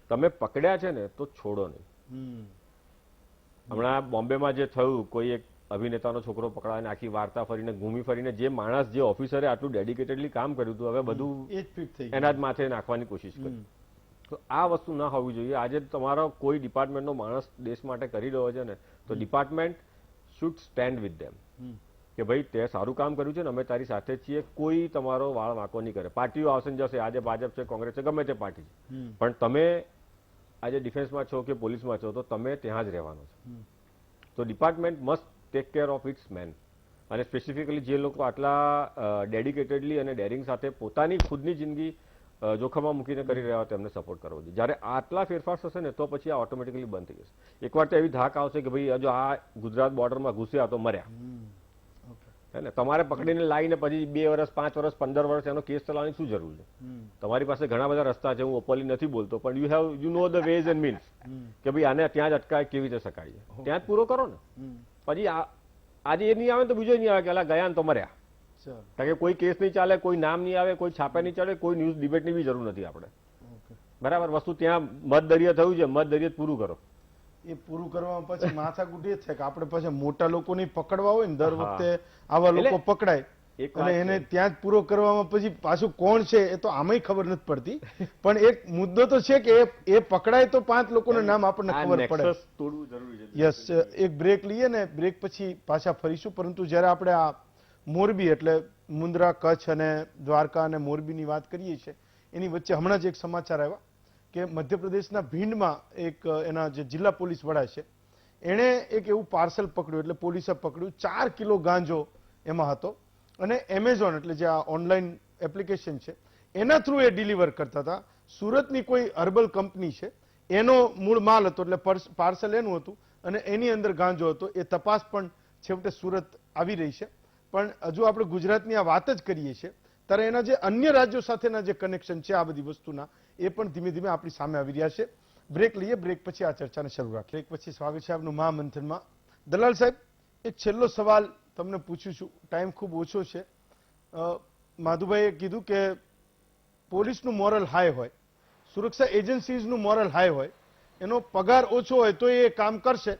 તમે પકડ્યા છે ને તો છોડો નહીં. હમણાં બોમ્બેમાં જે થયું, કોઈ એક અભિનેતાનો છોકરો પકડાને આખી વાર્તા ફરીને ઘૂમી ફરીને જે માણસ જે ઓફિસરે આટલું ડેડિકેટેડલી કામ કર્યું હતું, હવે બધું એના જ માથે નાખવાની કોશિશ કરી. તો આ વસ્તુ ના હોવી જોઈએ. આજે તમારો કોઈ ડિપાર્ટમેન્ટનો માણસ દેશ માટે કરી રહ્યો છે ને તો department should stand with them કે ભાઈ તે સારું કામ કર્યું છે ને અમે તારી સાથે છીએ, કોઈ તમારો વાળ વાંકો નહીં કરે. પાર્ટીઓ આવશે ને જશે, આજે ભાજપ છે, કોંગ્રેસ છે, ગમે તે પાર્ટી છે, પણ તમે આજે ડિફેન્સમાં છો કે પોલીસમાં છો તો તમે ત્યાં જ રહેવાનું છે. તો department must take care of its men. અને સ્પેસિફિકલી જે લોકો આટલા ડેડિકેટેડલી અને ડેરિંગ સાથે પોતાની ખુદની જિંદગી જોખમમાં મૂકીને કરી રહ્યા હોય તેમને સપોર્ટ કરવો જોઈએ. જ્યારે આટલા ફેરફાર થશે ને તો પછી આ ઓટોમેટિકલી બંધ થઈ જશે. એકવાર તો એવી ધાક આવશે કે ભાઈ જો આ ગુજરાત બોર્ડરમાં ઘૂસ્યા તો મર્યા, હે ને. તમારે પકડીને લાવીને પછી 2 વર્ષ 5 વર્ષ 15 વર્ષ એનો કેસ ચલાવવાની શું જરૂર છે? તમારી પાસે ઘણા બધા રસ્તા છે, હું ઓપનલી નથી બોલતો, પણ you know the ways and means કે ભાઈ આને ત્યાં જ અટકાય, કેવી રીતે શકાય, ત્યાં જ પૂરો કરો ને. પછી આજે એ નહીં આવે તો બીજો નહીં આવે કે અલા ગયા ને તો મર્યા. કારણ કે કોઈ કેસ નહીં ચાલે, કોઈ નામ નહીં આવે, કોઈ છાપે નહીં ચાલે, કોઈ ન્યૂઝ ડિબેટની બી જરૂર નથી આપણે, બરાબર. વસ્તુ ત્યાં મતદરિયે થયું છે, મતદરિયે પૂરું કરો. એ પૂરું કરવામાં પછી માથાકૂટ એ છે કે આપણે પછી મોટા લોકોને પકડવા હોય ને, દર વખતે આવા લોકો પકડાય અને એને ત્યાં જ પૂરો કરવામાં પછી પાછું કોણ છે એ તો આમાંય ખબર નથી પડતી. પણ એક મુદ્દો તો છે કે એ પકડાય તો 5 લોકોના નામ આપણને ખબર પડે. તોડવું જરૂરી છે. યસ, એક બ્રેક લઈએ ને બ્રેક પછી પાછા ફરીશું. પરંતુ જ્યારે આપણે આ મોરબી એટલે મુન્દ્રા, કચ્છ અને દ્વારકા અને મોરબીની વાત કરીએ છીએ, એની વચ્ચે હમણાં જ એક સમાચાર આવ્યા કે મધ્યપ્રદેશના ભીંડમાં એક એના જે જિલ્લા પોલીસ વડા છે એણે એક એવું પાર્સલ પકડ્યું, એટલે પોલીસે પકડ્યું, 4 કિલો ગાંજો એમાં હતો અને એમેઝોન એટલે જે આ ઓનલાઈન એપ્લિકેશન છે એના થ્રુ એ ડિલિવર કરતા હતા. સુરતની કોઈ હર્બલ કંપની છે એનો મૂળ માલ હતો, એટલે પાર્સલ એનું હતું અને એની અંદર ગાંજો હતો. એ તપાસ પણ છેવટે સુરત આવી રહી છે. પણ હજુ આપણે ગુજરાતની આ વાત જ કરીએ છીએ ત્યારે એના જે અન્ય રાજ્યો સાથેના જે કનેક્શન છે આ બધી વસ્તુના, એ પણ ધીમે ધીમે આપણી સામે આવી રહ્યા છે. બ્રેક લઈએ, બ્રેક પછી આ ચર્ચાને શરૂ રાખીએ. બ્રેક પછી સ્વાગત છે આપનું મહામંથનમાં. દલાલ સાહેબ, એક છેલ્લો સવાલ તમને પૂછું છું, ટાઈમ ખૂબ ઓછો છે. માધુભાઈએ કીધું કે પોલીસનું મોરલ હાઈ હોય, સુરક્ષા એજન્સીઝનું મોરલ હાઈ હોય, એનો પગાર ઓછો હોય તો એ કામ કરશે.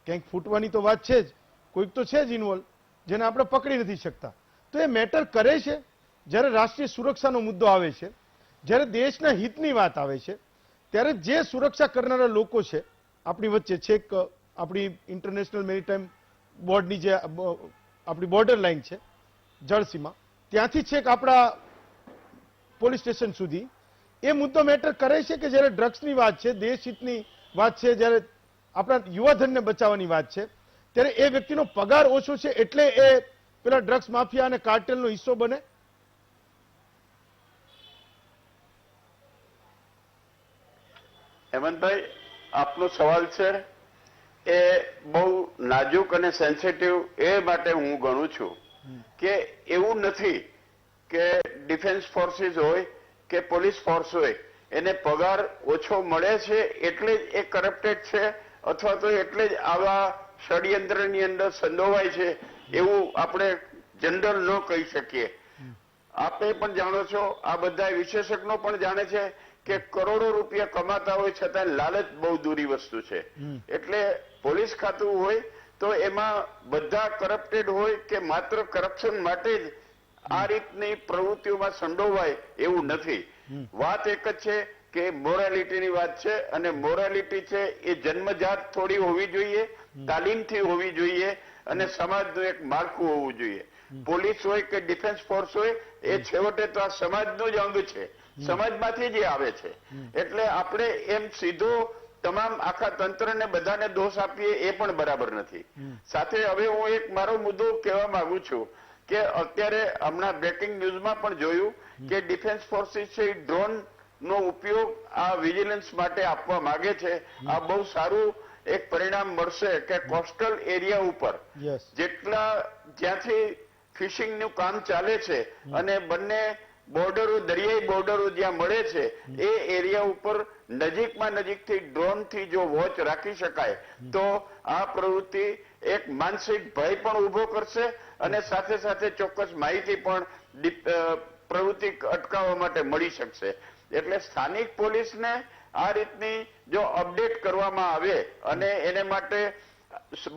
ક્યાંક ફૂટવાની તો વાત છે જ, કોઈક તો છે જ ઇન્વોલ્વ જેને આપણે પકડી નથી શકતા. તો એ મેટર કરે છે જ્યારે રાષ્ટ્રીય સુરક્ષાનો મુદ્દો આવે છે, જ્યારે દેશના હિતની વાત આવે છે, ત્યારે જે સુરક્ષા કરનારા લોકો છે આપણી વચ્ચે, છેક આપણી ઇન્ટરનેશનલ મેરીટાઈમ બોર્ડની જે આપણી બોર્ડર લાઈન છે જળસીમા, ત્યાંથી છેક આપણા પોલીસ સ્ટેશન સુધી, એ મુદ્દો મેટર કરે છે કે જ્યારે ડ્રગ્સની વાત છે, દેશ હિતની વાત છે, જ્યારે આપણા યુવાધનને બચાવવાની વાત છે, ત્યારે એ વ્યક્તિનો પગાર ઓછો છે એટલે એ પેલા ડ્રગ્સ માફિયા અને કાર્ટેલનો હિસ્સો બને. હેમંતભાઈ, આપનો સવાલ છે એ બહુ નાજુક અને સેન્સિટિવ એ માટે હું ગણું છું કે એવું નથી કે ડિફેન્સ ફોર્સિસ હોય કે પોલીસ ફોર્સ હોય એને પગાર ઓછો મળે છે એટલે જ એ કરપ્ટેડ છે અથવા તો એટલે જ આવા ષડયંત્રની અંદર સંડોવાય છે એવું આપણે જનરલ ન કહી શકીએ. આપે પણ જાણો છો, આ બધા વિશેષજ્ઞો પણ જાણે છે કે કરોડો રૂપિયા કમાતા હોય છતાં લાલચ બહુ દૂરી વસ્તુ છે. એટલે પોલીસ ખાતું હોય તો એમાં બધા કરપ્ટેડ હોય કે માત્ર કરપ્શન માટે જ આ રીતની પ્રવૃત્તિઓમાં સંડોવાય એવું નથી. વાત એક જ છે કે મોરાલિટીની વાત છે અને મોરાલિટી છે એ જન્મજાત થોડી હોવી જોઈએ, તાલીમથી હોવી જોઈએ અને સમાજનું એક માળખું હોવું જોઈએ. પોલીસ હોય કે ડિફેન્સ ફોર્સ હોય એ છેવટે તો આ સમાજનું જ અંગ છે, સમાજમાંથી જ આવે છે. એટલે આપણે એમ સીધો તમામ આખા તંત્રને બધાને દોષ આપીએ એ પણ બરાબર નથી. સાથે હવે હું એક મારો મુદ્દો કહેવા માંગુ છું કે અત્યારે હમણાં બ્રેકિંગ ન્યૂઝમાં પણ જોયું કે ડિફેન્સ ફોર્સિસ છે ડ્રોન નો ઉપયોગ આ વિજિલન્સ માટે આપવા માંગે છે. આ બહુ સારું એક પરિણામ મળશે કે કોસ્ટલ એરિયા ઉપર જેટલા જ્યાંથી ફિશિંગનું કામ ચાલે છે અને બંને બોર્ડરો, દરિયાઈ બોર્ડરો જ્યાં મળે છે એ એરિયા ઉપર નજીકમાં નજીકથી ડ્રોનથી જો વોચ રાખી શકાય તો આ પ્રવૃત્તિ એક માનસિક ભય પણ ઉભો કરશે અને સાથે સાથે ચોક્કસ માહિતી પણ પ્રવૃત્તિ અટકાવવા માટે મળી શકશે. એટલે સ્થાનિક પોલીસને આ રીતની જો અપડેટ કરવામાં આવે અને એને માટે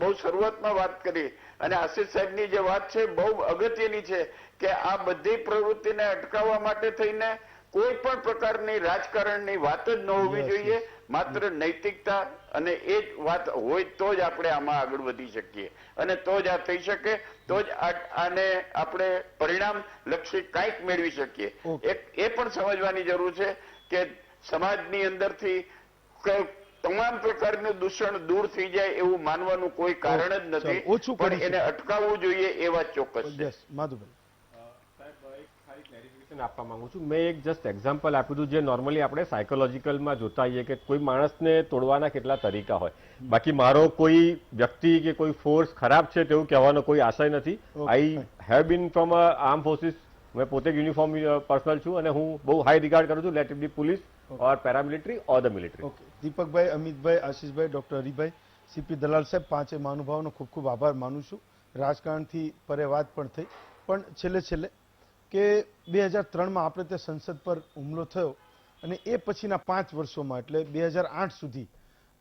બહુ શરૂઆતમાં વાત કરી અને આશિષ સાહેબની જે વાત છે બહુ અગત્યની છે કે આ બધી પ્રવૃત્તિને અટકાવવા માટે થઈને કોઈ પણ પ્રકારની રાજકારણની વાત જ ન હોવી જોઈએ, માત્ર નૈતિકતા અને એ જ વાત હોય તો જ આપણે આમાં આગળ વધી શકીએ અને તો જ આ થઈ શકે, તો જ આને આપણે પરિણામ લક્ષી કંઈક મેળવી શકીએ. એક એ પણ સમજવાની જરૂર છે કે સમાજની અંદરથી તમામ પ્રકારનું દૂષણ દૂર થઈ જાય એવું માનવાનું કોઈ કારણ જ નથી, પણ એને અટકાવવું જોઈએ એ વાત ચોક્કસ છે. આપવા માંગુ છું. મેં એક જસ્ટ એક્ઝામ્પલ આપ્યું હતું જે નોર્મલી આપણે સાયકોલોજીકલમાં જોતા હોઈએ કે કોઈ માણસને તોડવાના કેટલા તરીકા હોય. બાકી મારો કોઈ વ્યક્તિ કે કોઈ ફોર્સ ખરાબ છે તેવું કહેવાનો કોઈ આશય નથી. I have been from arm forces. મેં પોતે યુનિફોર્મ પર્સનલ છું અને હું બહુ હાઈ રિગાર્ડ કરું છું, let it be police or paramilitary or the military. Deepakbhai, Amitbhai, Ashishbhai, doctor Haribhai, CP Dalal saheb, પાંચે મહાનુભાવોનો ખૂબ ખૂબ આભાર માનું છું. રાજકારણથી પરે વાત પણ થઈ, પણ છેલ્લે કે 2003માં આપણે તે સંસદ પર હુમલો થયો અને એ પછીના 5 વર્ષોમાં એટલે 2008 સુધી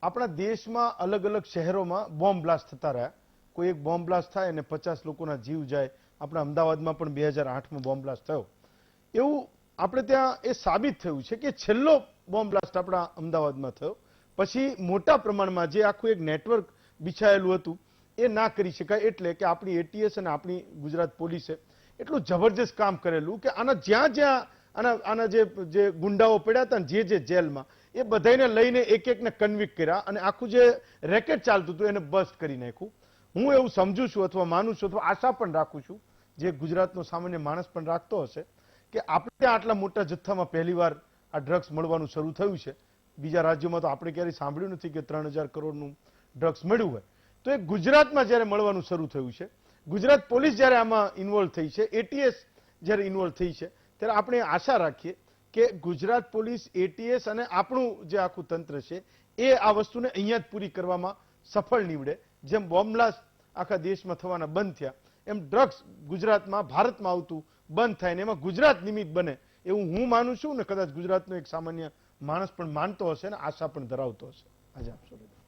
આપણા દેશમાં અલગ અલગ શહેરોમાં બોમ્બ બ્લાસ્ટ થતા રહ્યા. કોઈ એક બોમ્બ બ્લાસ્ટ થાય અને 50 લોકોના જીવ જાય. આપણા અમદાવાદમાં પણ 2008માં બોમ્બ બ્લાસ્ટ થયો. એવું આપણે ત્યાં એ સાબિત થયું છે કે છેલ્લો બોમ્બ બ્લાસ્ટ આપણા અમદાવાદમાં થયો પછી મોટા પ્રમાણમાં જે આખું એક નેટવર્ક બિછાયેલું હતું એ ના કરી શકાય એટલે કે આપણી એટીએસ અને આપણી ગુજરાત પોલીસે એટલું જબરજસ્ત કામ કરેલું કે આના જ્યાં જ્યાં આના જે ગુંડાઓ પડ્યા હતા ને જે જેલમાં એ બધાને લઈને એક એકને કન્વિક્ટ કર્યા અને આખું જે રેકેટ ચાલતું હતું એને બસ્ટ કરી નાખ્યું. હું એવું સમજુ છું અથવા માનું છું અથવા આશા પણ રાખું છું, જે ગુજરાતનો સામાન્ય માણસ પણ રાખતો હશે, કે આપણે ત્યાં આટલા મોટા જથ્થામાં પહેલીવાર આ ડ્રગ્સ મળવાનું શરૂ થયું છે. બીજા રાજ્યોમાં તો આપણે ક્યારેય સાંભળ્યું નથી કે 3000 કરોડનું ડ્રગ્સ મળ્યું હોય. તો એ ગુજરાતમાં જ્યારે મળવાનું શરૂ થયું છે, ગુજરાત પોલીસ જ્યારે આમાં ઇન્વોલ્વ થઈ છે, એટીએસ જ્યારે ઇન્વોલ્વ થઈ છે, ત્યારે આપણે આશા રાખીએ કે ગુજરાત પોલીસ, એટીએસ અને આપણું જે આખું તંત્ર છે એ આ વસ્તુને અહીંયા જ પૂરી કરવામાં સફળ નીવડે. જેમ બોમ્બ બ્લાસ્ટ આખા દેશમાં થવાના બંધ થયા, એમ ડ્રગ્સ ગુજરાતમાં, ભારતમાં આવતું બંધ થાય ને એમાં ગુજરાત નિમિત્ત બને એવું હું માનું છું ને કદાચ ગુજરાતનો એક સામાન્ય માણસ પણ માનતો હશે ને આશા પણ ધરાવતો હશે. આજે આપ